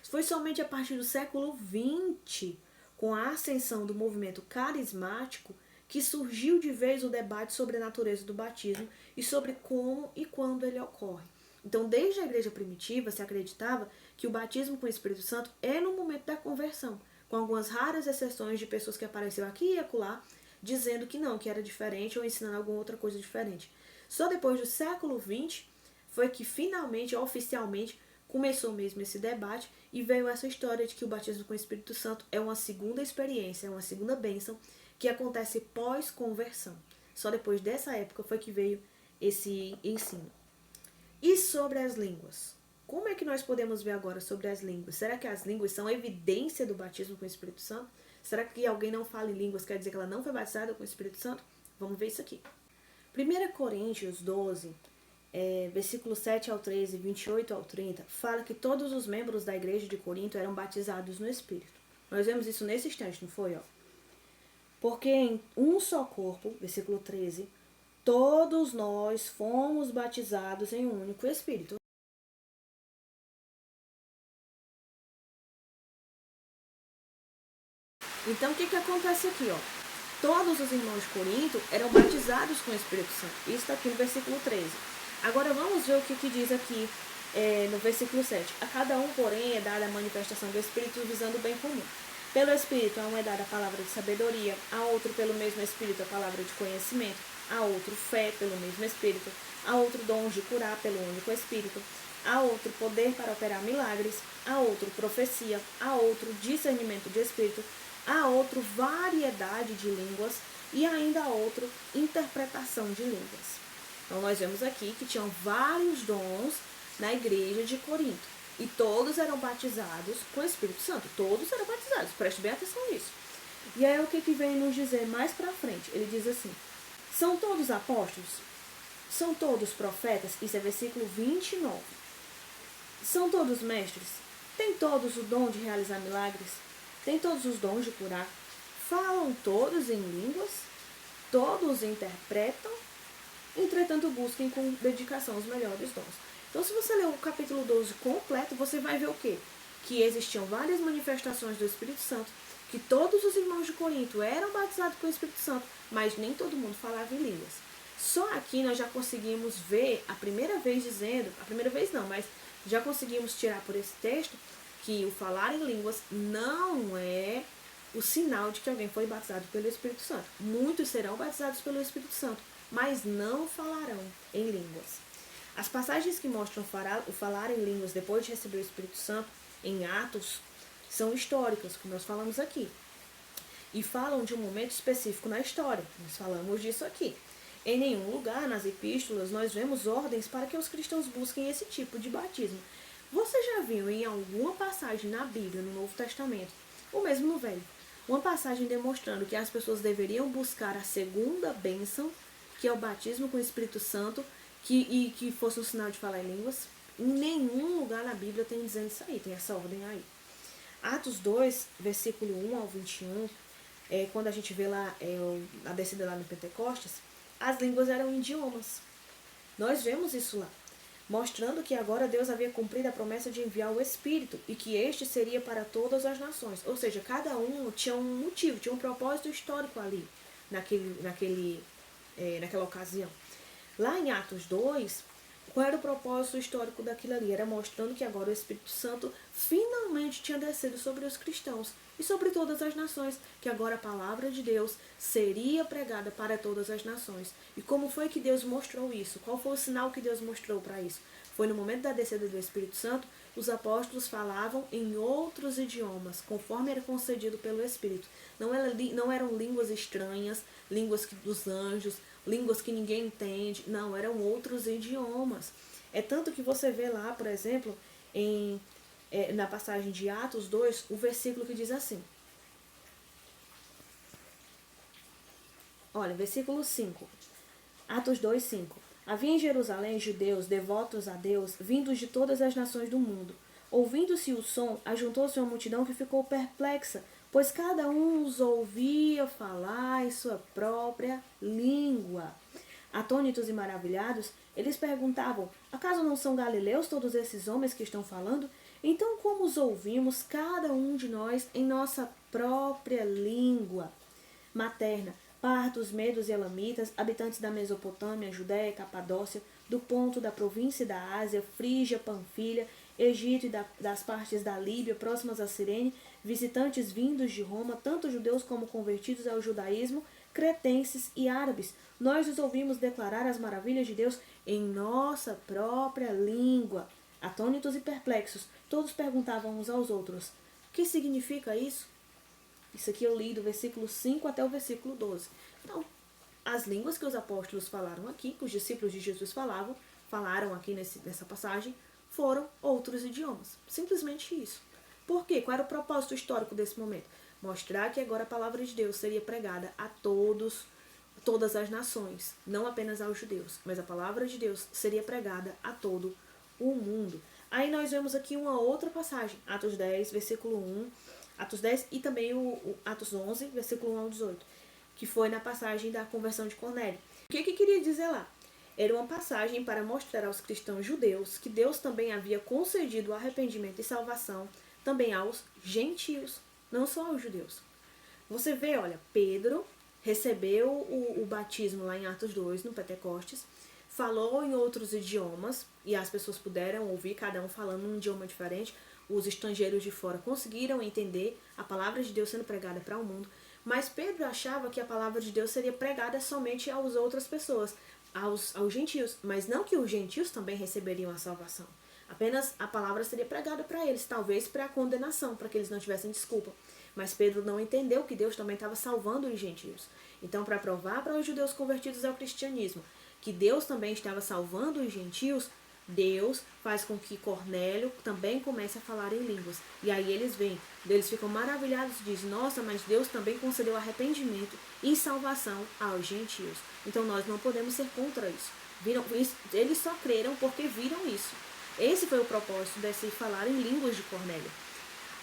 Foi somente a partir do século XX, com a ascensão do movimento carismático, que surgiu de vez o debate sobre a natureza do batismo e sobre como e quando ele ocorre. Então, desde a igreja primitiva, se acreditava que o batismo com o Espírito Santo é no momento da conversão, com algumas raras exceções de pessoas que apareceram aqui e acolá, dizendo que não, que era diferente ou ensinando alguma outra coisa diferente. Só depois do século XX foi que finalmente, oficialmente, começou mesmo esse debate e veio essa história de que o batismo com o Espírito Santo é uma segunda experiência, é uma segunda bênção que acontece pós-conversão. Só depois dessa época foi que veio esse ensino. E sobre as línguas? Como é que nós podemos ver agora sobre as línguas? Será que as línguas são evidência do batismo com o Espírito Santo? Será que alguém não fala em línguas quer dizer que ela não foi batizada com o Espírito Santo? Vamos ver isso aqui. 1 Coríntios 12, versículo 7 ao 13, 28 ao 30, fala que todos os membros da igreja de Corinto eram batizados no Espírito. Nós vemos isso nesse instante, não foi? Porque em um só corpo, versículo 13, todos nós fomos batizados em um único Espírito. Então, o que acontece aqui? Todos os irmãos de Corinto eram batizados com o Espírito Santo. Isso está aqui no versículo 13. Agora, vamos ver o que diz aqui no versículo 7. A cada um, porém, é dada a manifestação do Espírito visando o bem comum. Pelo Espírito, a um é dada a palavra de sabedoria, a outro, pelo mesmo Espírito, a palavra de conhecimento, a outro, fé, pelo mesmo Espírito, a outro, dons de curar, pelo único Espírito, a outro, poder para operar milagres, a outro, profecia, a outro, discernimento de Espírito, a outro, variedade de línguas e ainda a outro, interpretação de línguas. Então, nós vemos aqui que tinham vários dons na igreja de Corinto. E todos eram batizados com o Espírito Santo. Todos eram batizados. Preste bem atenção nisso. E aí o que vem nos dizer mais pra frente? Ele diz assim, são todos apóstolos? São todos profetas? Isso é versículo 29. São todos mestres? Tem todos o dom de realizar milagres? Tem todos os dons de curar? Falam todos em línguas? Todos interpretam? Entretanto, busquem com dedicação os melhores dons. Então, se você ler o capítulo 12 completo, você vai ver o quê? Que existiam várias manifestações do Espírito Santo, que todos os irmãos de Corinto eram batizados com o Espírito Santo, mas nem todo mundo falava em línguas. Só aqui nós já conseguimos ver, a primeira vez não, mas já conseguimos tirar por esse texto que o falar em línguas não é o sinal de que alguém foi batizado pelo Espírito Santo. Muitos serão batizados pelo Espírito Santo, mas não falarão em línguas. As passagens que mostram o falar em línguas depois de receber o Espírito Santo, em Atos, são históricas, como nós falamos aqui. E falam de um momento específico na história. Nós falamos disso aqui. Em nenhum lugar, nas epístolas, nós vemos ordens para que os cristãos busquem esse tipo de batismo. Você já viu em alguma passagem na Bíblia, no Novo Testamento, ou mesmo no Velho, uma passagem demonstrando que as pessoas deveriam buscar a segunda bênção, que é o batismo com o Espírito Santo, e que fosse um sinal de falar em línguas? Em nenhum lugar na Bíblia tem dizendo isso aí, tem essa ordem aí. Atos 2, versículo 1 ao 21, quando a gente vê lá a descida lá no Pentecostes, as línguas eram idiomas. Nós vemos isso lá, mostrando que agora Deus havia cumprido a promessa de enviar o Espírito e que este seria para todas as nações. Ou seja, cada um tinha um motivo, tinha um propósito histórico ali, naquela ocasião. Lá em Atos 2, qual era o propósito histórico daquilo ali? Era mostrando que agora o Espírito Santo finalmente tinha descido sobre os cristãos e sobre todas as nações, que agora a palavra de Deus seria pregada para todas as nações. E como foi que Deus mostrou isso? Qual foi o sinal que Deus mostrou para isso? Foi no momento da descida do Espírito Santo, os apóstolos falavam em outros idiomas, conforme era concedido pelo Espírito. Não eram línguas estranhas, línguas dos anjos, línguas que ninguém entende. Não, eram outros idiomas. É tanto que você vê lá, por exemplo, na passagem de Atos 2, o versículo que diz assim. Olha, versículo 5. Atos 2, 5. Havia em Jerusalém judeus devotos a Deus, vindos de todas as nações do mundo. Ouvindo-se o som, ajuntou-se uma multidão que ficou perplexa, pois cada um os ouvia falar em sua própria língua. Atônitos e maravilhados, eles perguntavam: acaso não são galileus todos esses homens que estão falando? Então como os ouvimos, cada um de nós, em nossa própria língua materna? Partos, medos e elamitas, habitantes da Mesopotâmia, Judéia, Capadócia, do Ponto, da província da Ásia, Frígia, Panfilha, Egito e das partes da Líbia, próximas a Cirene, visitantes vindos de Roma, tanto judeus como convertidos ao judaísmo, cretenses e árabes. Nós os ouvimos declarar as maravilhas de Deus em nossa própria língua. Atônitos e perplexos, todos perguntavam uns aos outros: o que significa isso? Isso aqui eu li do versículo 5 até o versículo 12. Então, as línguas que os apóstolos falaram aqui, que os discípulos de Jesus falaram aqui nessa passagem, foram outros idiomas. Simplesmente isso. Por quê? Qual era o propósito histórico desse momento? Mostrar que agora a palavra de Deus seria pregada a todas as nações, não apenas aos judeus, mas a palavra de Deus seria pregada a todo o mundo. Aí nós vemos aqui uma outra passagem, Atos 10, versículo 1, Atos 10 e também o Atos 11, versículo 1 ao 18, que foi na passagem da conversão de Cornélio. O que queria dizer lá? Era uma passagem para mostrar aos cristãos judeus que Deus também havia concedido arrependimento e salvação também aos gentios, não só aos judeus. Você vê, olha, Pedro recebeu o batismo lá em Atos 2, no Pentecostes, falou em outros idiomas e as pessoas puderam ouvir, cada um falando um idioma diferente. Os estrangeiros de fora conseguiram entender a palavra de Deus sendo pregada para o mundo, mas Pedro achava que a palavra de Deus seria pregada somente às outras pessoas, aos gentios, mas não que os gentios também receberiam a salvação. Apenas a palavra seria pregada para eles, talvez para a condenação, para que eles não tivessem desculpa. Mas Pedro não entendeu que Deus também estava salvando os gentios. Então, para provar para os judeus convertidos ao cristianismo que Deus também estava salvando os gentios, Deus faz com que Cornélio também comece a falar em línguas. E aí eles ficam maravilhados e dizem: nossa, mas Deus também concedeu arrependimento e salvação aos gentios. Então nós não podemos ser contra isso. Eles só creram porque viram isso. Esse foi o propósito desse falar em línguas de Cornélio.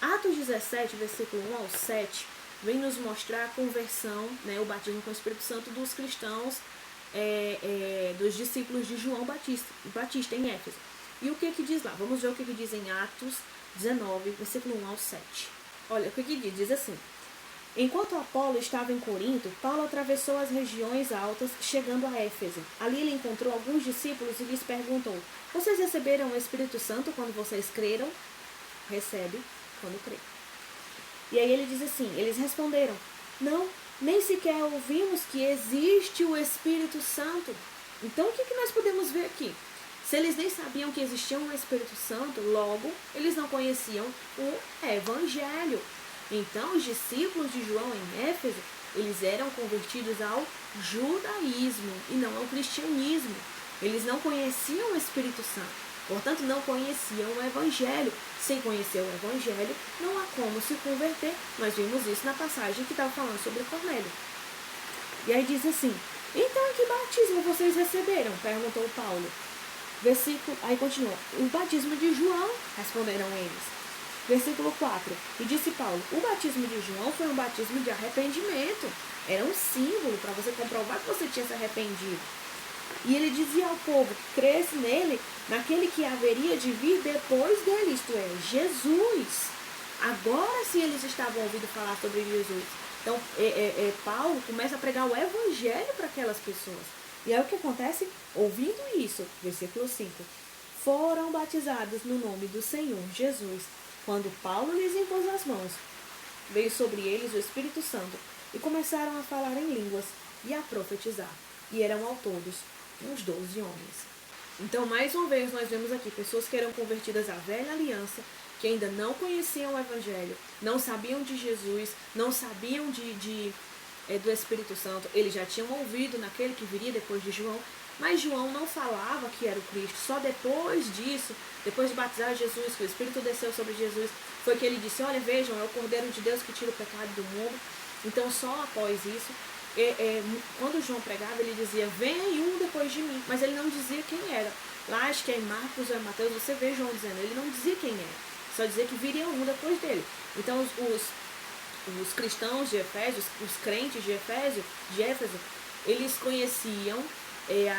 Atos 17, versículo 1 ao 7, vem nos mostrar a conversão, o batismo com o Espírito Santo dos cristãos, dos discípulos de João Batista em Éfeso. E o que diz lá? Vamos ver o que diz em Atos 19, versículo 1 ao 7. Olha, o que diz? Diz assim: enquanto Apolo estava em Corinto, Paulo atravessou as regiões altas, chegando a Éfeso. Ali ele encontrou alguns discípulos e lhes perguntou: vocês receberam o Espírito Santo quando vocês creram? Recebe quando crê. E aí ele diz assim, eles responderam: não, nem sequer ouvimos que existe o Espírito Santo. Então o que nós podemos ver aqui? Se eles nem sabiam que existia um Espírito Santo, logo, eles não conheciam o Evangelho. Então, os discípulos de João em Éfeso, eles eram convertidos ao judaísmo e não ao cristianismo. Eles não conheciam o Espírito Santo, portanto, não conheciam o Evangelho. Sem conhecer o Evangelho, não há como se converter. Nós vimos isso na passagem que estava falando sobre Cornélio. E aí diz assim: então, que batismo vocês receberam? Perguntou Paulo. Aí continua: o batismo de João, responderam eles. Versículo 4. E disse Paulo: o batismo de João foi um batismo de arrependimento. Era um símbolo para você comprovar que você tinha se arrependido. E ele dizia ao povo que cresce nele, naquele que haveria de vir depois dele, isto é, Jesus. Agora sim eles estavam ouvindo falar sobre Jesus. Então, Paulo começa a pregar o Evangelho para aquelas pessoas. E aí o que acontece? Ouvindo isso, versículo 5. Foram batizados no nome do Senhor Jesus. Quando Paulo lhes impôs as mãos, veio sobre eles o Espírito Santo e começaram a falar em línguas e a profetizar. E eram ao todos uns 12 homens. Então, mais uma vez, nós vemos aqui pessoas que eram convertidas à velha aliança, que ainda não conheciam o Evangelho, não sabiam de Jesus, não sabiam do Espírito Santo. Eles já tinham ouvido naquele que viria depois de João, mas João não falava que era o Cristo. Só depois disso, depois de batizar Jesus, que o Espírito desceu sobre Jesus, foi que ele disse: olha, vejam, é o Cordeiro de Deus que tira o pecado do mundo. Então, só após isso, quando João pregava, ele dizia: vem aí um depois de mim. Mas ele não dizia quem era. Lá, acho que é em Marcos ou em Mateus, você vê João dizendo, ele não dizia quem era, só dizia que viria um depois dele. Então, os cristãos de Efésios, os crentes de Éfeso, eles conheciam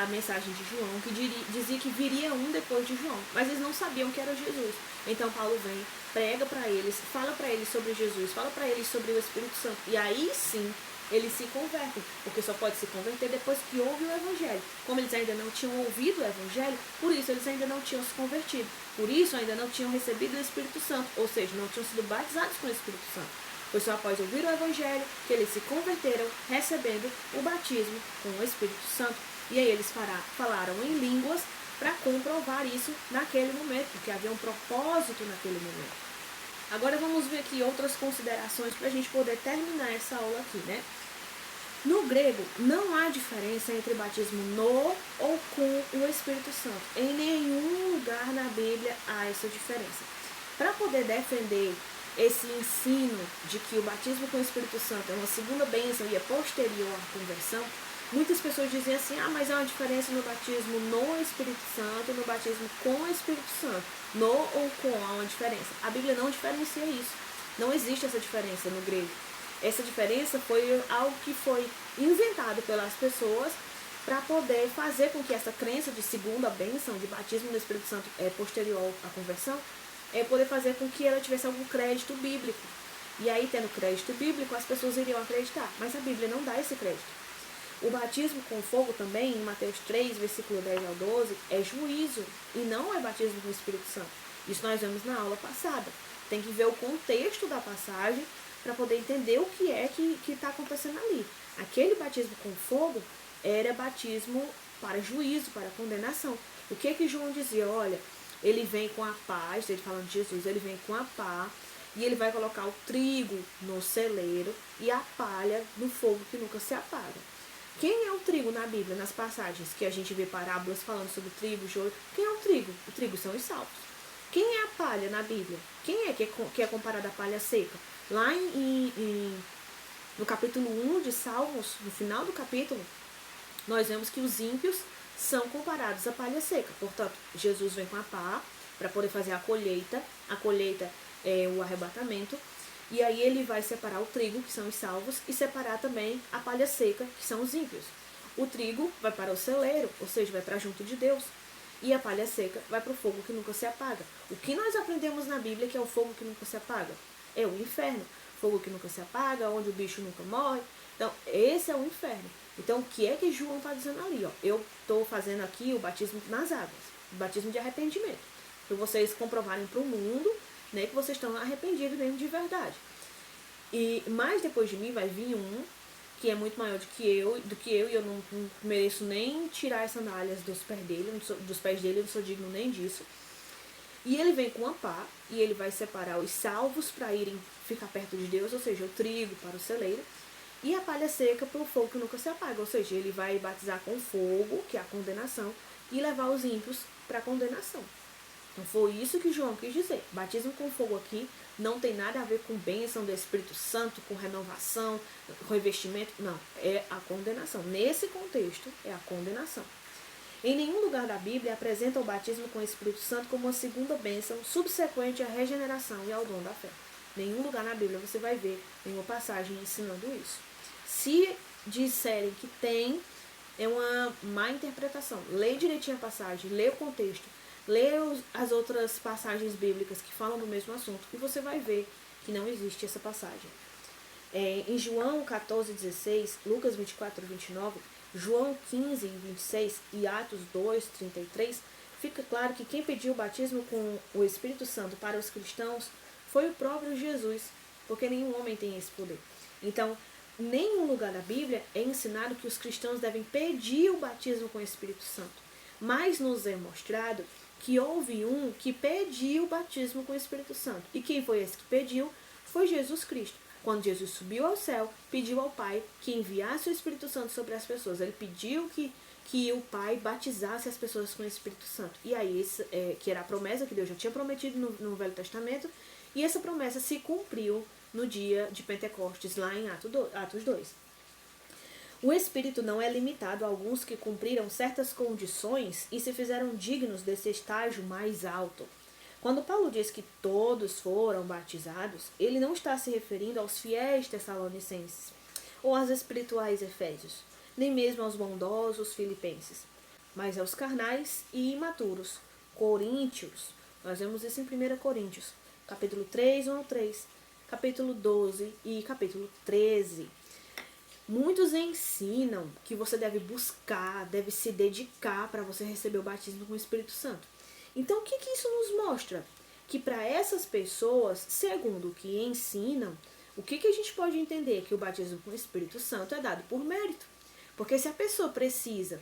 a mensagem de João, que dizia que viria um depois de João, mas eles não sabiam que era Jesus. Então Paulo vem, prega para eles, fala para eles sobre Jesus, fala para eles sobre o Espírito Santo, e aí sim eles se convertem, porque só pode se converter depois que ouve o Evangelho. Como eles ainda não tinham ouvido o Evangelho, por isso eles ainda não tinham se convertido, por isso ainda não tinham recebido o Espírito Santo, ou seja, não tinham sido batizados com o Espírito Santo. Foi só após ouvir o Evangelho que eles se converteram, recebendo o batismo com o Espírito Santo. E aí eles falaram em línguas para comprovar isso naquele momento, porque havia um propósito naquele momento. Agora vamos ver aqui outras considerações para a gente poder terminar essa aula aqui, né? No grego, não há diferença entre batismo no ou com o Espírito Santo. Em nenhum lugar na Bíblia há essa diferença. Para poder defender esse ensino de que o batismo com o Espírito Santo é uma segunda bênção e é posterior à conversão, muitas pessoas dizem assim: mas há uma diferença no batismo no Espírito Santo e no batismo com o Espírito Santo. No ou com há uma diferença. A Bíblia não diferencia isso. Não existe essa diferença no grego. Essa diferença foi algo que foi inventado pelas pessoas para poder fazer com que essa crença de segunda bênção, de batismo no Espírito Santo posterior à conversão, poder fazer com que ela tivesse algum crédito bíblico. E aí, tendo crédito bíblico, as pessoas iriam acreditar. Mas a Bíblia não dá esse crédito. O batismo com fogo também, em Mateus 3, versículo 10 ao 12, é juízo e não é batismo com o Espírito Santo. Isso nós vemos na aula passada. Tem que ver o contexto da passagem para poder entender o que é que está acontecendo ali. Aquele batismo com fogo era batismo para juízo, para condenação. O que João dizia? Olha, ele vem com a pá, ele falando de Jesus, ele vem com a pá e ele vai colocar o trigo no celeiro e a palha no fogo que nunca se apaga. Quem é o trigo na Bíblia, nas passagens que a gente vê parábolas falando sobre trigo, joio? Quem é o trigo? O trigo são os salvos. Quem é a palha na Bíblia? Quem é que é comparada à palha seca? Lá no capítulo 1 de Salmos, no final do capítulo, nós vemos que os ímpios são comparados à palha seca. Portanto, Jesus vem com a pá para poder fazer a colheita. A colheita é o arrebatamento. E aí ele vai separar o trigo, que são os salvos, e separar também a palha seca, que são os ímpios. O trigo vai para o celeiro, ou seja, vai para junto de Deus. E a palha seca vai para o fogo que nunca se apaga. O que nós aprendemos na Bíblia que é o fogo que nunca se apaga? É o inferno. Fogo que nunca se apaga, onde o bicho nunca morre. Então, esse é o inferno. Então, o que é que João está dizendo ali? Eu estou fazendo aqui o batismo nas águas, o batismo de arrependimento. Para vocês comprovarem para o mundo, né, que vocês estão arrependidos mesmo de verdade. Mas depois de mim vai vir um que é muito maior do que eu, e eu não mereço nem tirar as sandálias dos pés dele, dos pés dele, eu não sou digno nem disso. E ele vem com uma pá, e ele vai separar os salvos para irem ficar perto de Deus, ou seja, o trigo para o celeiro, e a palha seca para o fogo que nunca se apaga, ou seja, ele vai batizar com fogo, que é a condenação, e levar os ímpios para a condenação. Então foi isso que João quis dizer. Batismo com fogo aqui não tem nada a ver com bênção do Espírito Santo, com renovação, com revestimento. Não, é a condenação. Nesse contexto, é a condenação. Em nenhum lugar da Bíblia apresenta o batismo com o Espírito Santo como uma segunda bênção subsequente à regeneração e ao dom da fé. Nenhum lugar na Bíblia você vai ver nenhuma passagem ensinando isso. Se disserem que tem, é uma má interpretação. Lê direitinho a passagem, lê o contexto, lê as outras passagens bíblicas que falam do mesmo assunto e você vai ver que não existe essa passagem. Em João 14,16, Lucas 24,29, João 15,26 e Atos 2,33, fica claro que quem pediu o batismo com o Espírito Santo para os cristãos foi o próprio Jesus, porque nenhum homem tem esse poder. Então, em nenhum lugar da Bíblia é ensinado que os cristãos devem pedir o batismo com o Espírito Santo, mas nos é mostrado que houve um que pediu o batismo com o Espírito Santo. E quem foi esse que pediu? Foi Jesus Cristo. Quando Jesus subiu ao céu, pediu ao Pai que enviasse o Espírito Santo sobre as pessoas. Ele pediu que o Pai batizasse as pessoas com o Espírito Santo. E aí, que era a promessa que Deus já tinha prometido no Velho Testamento, e essa promessa se cumpriu no dia de Pentecostes, lá em Atos 2. O Espírito não é limitado a alguns que cumpriram certas condições e se fizeram dignos desse estágio mais alto. Quando Paulo diz que todos foram batizados, ele não está se referindo aos fiéis tessalonicenses, ou aos espirituais efésios, nem mesmo aos bondosos filipenses, mas aos carnais e imaturos, coríntios. Nós vemos isso em 1 Coríntios, capítulo 3, 1 ao 3, capítulo 12 e capítulo 13. Muitos ensinam que você deve buscar, deve se dedicar para você receber o batismo com o Espírito Santo. Então, o que isso nos mostra? Que para essas pessoas, segundo o que ensinam, o que a gente pode entender? Que o batismo com o Espírito Santo é dado por mérito. Porque se a pessoa precisa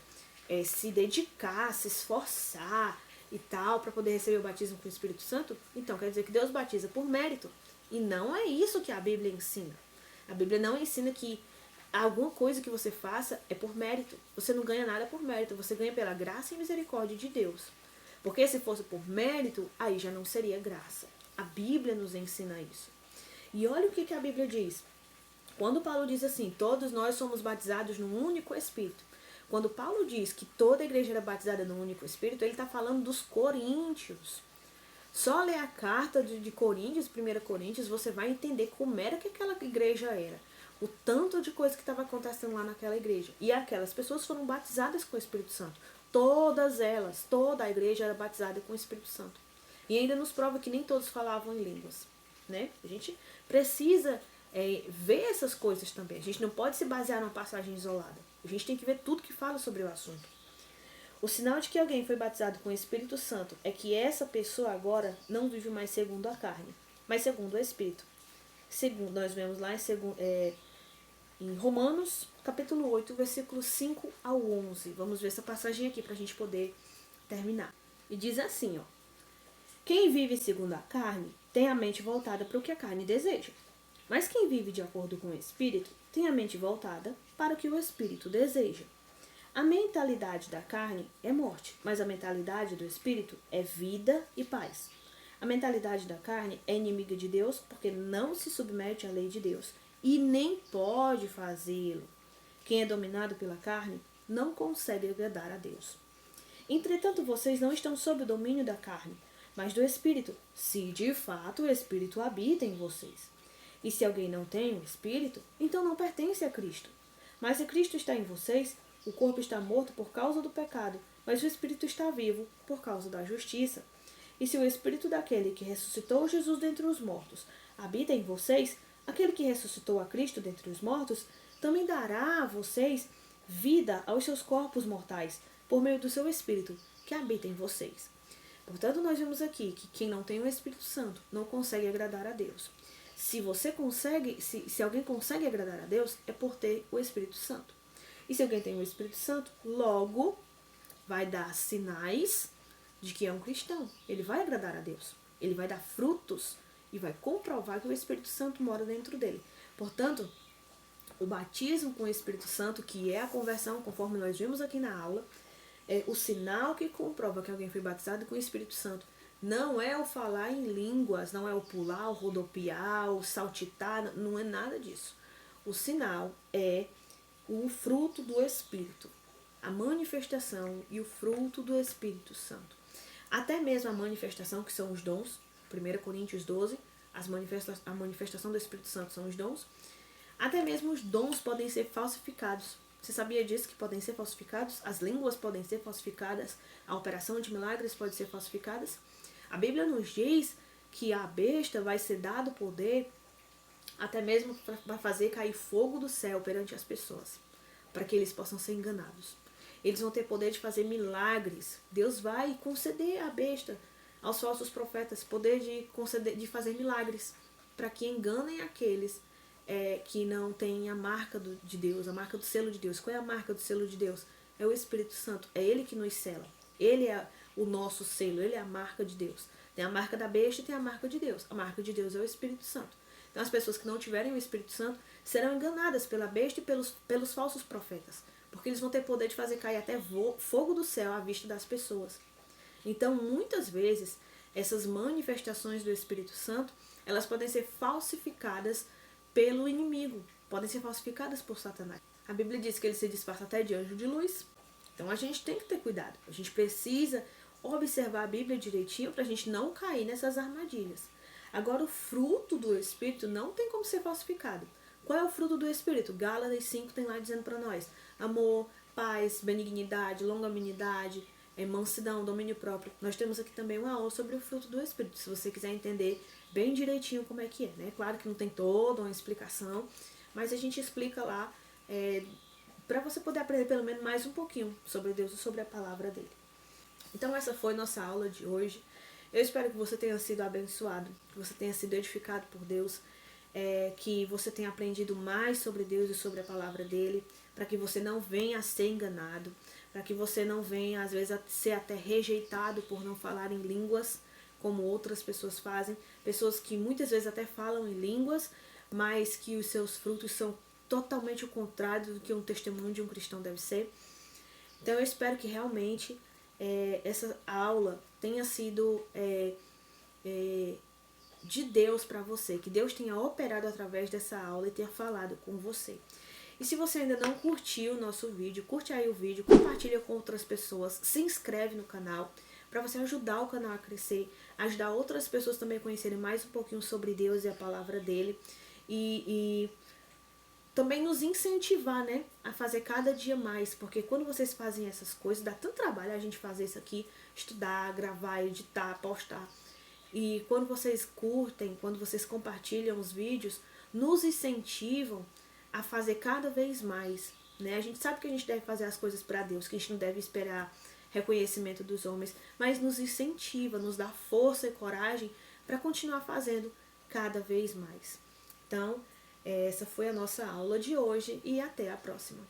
se dedicar, se esforçar e tal, para poder receber o batismo com o Espírito Santo, então quer dizer que Deus batiza por mérito. E não é isso que a Bíblia ensina. A Bíblia não ensina que alguma coisa que você faça é por mérito. Você não ganha nada por mérito, você ganha pela graça e misericórdia de Deus. Porque se fosse por mérito, aí já não seria graça. A Bíblia nos ensina isso. E olha o que a Bíblia diz. Quando Paulo diz assim, todos nós somos batizados num único Espírito. Quando Paulo diz que toda a igreja era batizada num único Espírito, ele está falando dos coríntios. Só ler a carta de Coríntios, 1 Coríntios, você vai entender como era que aquela igreja era. O tanto de coisa que estava acontecendo lá naquela igreja. E aquelas pessoas foram batizadas com o Espírito Santo. Todas elas, toda a igreja era batizada com o Espírito Santo. E ainda nos prova que nem todos falavam em línguas. Né? A gente precisa ver essas coisas também. A gente não pode se basear numa passagem isolada. A gente tem que ver tudo que fala sobre o assunto. O sinal de que alguém foi batizado com o Espírito Santo é que essa pessoa agora não vive mais segundo a mas segundo o Espírito. Segundo, nós vemos lá em Romanos, capítulo 8, versículos 5 ao 11. Vamos ver essa passagem aqui para a gente poder terminar. E diz assim, ó. Quem vive segundo a carne tem a mente voltada para o que a carne deseja. Mas quem vive de acordo com o Espírito tem a mente voltada para o que o Espírito deseja. A mentalidade da carne é morte, mas a mentalidade do Espírito é vida e paz. A mentalidade da carne é inimiga de Deus porque não se submete à lei de Deus e nem pode fazê-lo. Quem é dominado pela carne não consegue agradar a Deus. Entretanto, vocês não estão sob o domínio da carne, mas do Espírito, se de fato o Espírito habita em vocês. E se alguém não tem o Espírito, então não pertence a Cristo. Mas se Cristo está em vocês, o corpo está morto por causa do pecado, mas o Espírito está vivo por causa da justiça. E se o Espírito daquele que ressuscitou Jesus dentre os mortos habita em vocês, aquele que ressuscitou a Cristo dentre os mortos também dará a vocês vida aos seus corpos mortais, por meio do seu Espírito que habita em vocês. Portanto, nós vemos aqui que quem não tem o Espírito Santo não consegue agradar a Deus. Se você consegue, se alguém consegue agradar a Deus, é por ter o Espírito Santo. E se alguém tem o Espírito Santo, logo vai dar sinais de que é um cristão. Ele vai agradar a Deus. Ele vai dar frutos e vai comprovar que o Espírito Santo mora dentro dele. Portanto, o batismo com o Espírito Santo, que é a conversão, conforme nós vimos aqui na aula, é o sinal que comprova que alguém foi batizado com o Espírito Santo. Não é o falar em línguas, não é o pular, o rodopiar, o saltitar, não é nada disso. O sinal é o fruto do Espírito, a manifestação e o fruto do Espírito Santo. Até mesmo a manifestação, que são os dons, 1 Coríntios 12, a manifestação do Espírito Santo são os dons. Até mesmo os dons podem ser falsificados. Você sabia disso, que podem ser falsificados? As línguas podem ser falsificadas, a operação de milagres pode ser falsificada. A Bíblia nos diz que a besta vai ser dado poder até mesmo para fazer cair fogo do céu perante as pessoas, para que eles possam ser enganados. Eles vão ter poder de fazer milagres. Deus vai conceder à besta, aos falsos profetas, poder de fazer milagres, para que enganem aqueles que não têm a marca de Deus, a marca do selo de Deus. Qual é a marca do selo de Deus? É o Espírito Santo. É Ele que nos sela. Ele é o nosso selo. Ele é a marca de Deus. Tem a marca da besta e tem a marca de Deus. A marca de Deus é o Espírito Santo. Então as pessoas que não tiverem o Espírito Santo serão enganadas pela besta e pelos falsos profetas. Porque eles vão ter poder de fazer cair até fogo do céu à vista das pessoas. Então, muitas vezes, essas manifestações do Espírito Santo, elas podem ser falsificadas pelo inimigo, podem ser falsificadas por Satanás. A Bíblia diz que ele se disfarça até de anjo de luz. Então a gente tem que ter cuidado. A gente precisa observar a Bíblia direitinho para a gente não cair nessas armadilhas. Agora, o fruto do Espírito não tem como ser falsificado. Qual é o fruto do Espírito? Gálatas 5 tem lá dizendo para nós: amor, paz, benignidade, longanimidade, mansidão, domínio próprio. Nós temos aqui também uma aula sobre o fruto do Espírito, se você quiser entender bem direitinho como é que é, né? Claro que não tem toda uma explicação, mas a gente explica lá para você poder aprender pelo menos mais um pouquinho sobre Deus e sobre a palavra dele. Então essa foi nossa aula de hoje. Eu espero que você tenha sido abençoado, que você tenha sido edificado por Deus, que você tenha aprendido mais sobre Deus e sobre a palavra dele, para que você não venha a ser enganado, para que você não venha, às vezes, a ser até rejeitado por não falar em línguas, como outras pessoas fazem. Pessoas que muitas vezes até falam em línguas, mas que os seus frutos são totalmente o contrário do que um testemunho de um cristão deve ser. Então eu espero que realmente essa aula tenha sido de Deus para você, que Deus tenha operado através dessa aula e tenha falado com você. E se você ainda não curtiu o nosso vídeo, curte aí o vídeo, compartilha com outras pessoas, se inscreve no canal, para você ajudar o canal a crescer, ajudar outras pessoas também a conhecerem mais um pouquinho sobre Deus e a palavra dele, e também nos incentivar, né, a fazer cada dia mais, porque quando vocês fazem essas coisas, dá tanto trabalho a gente fazer isso aqui, estudar, gravar, editar, postar. E quando vocês curtem, quando vocês compartilham os vídeos, nos incentivam a fazer cada vez mais, né? A gente sabe que a gente deve fazer as coisas para Deus, que a gente não deve esperar reconhecimento dos homens, mas nos incentiva, nos dá força e coragem para continuar fazendo cada vez mais. Então, essa foi a nossa aula de hoje e até a próxima.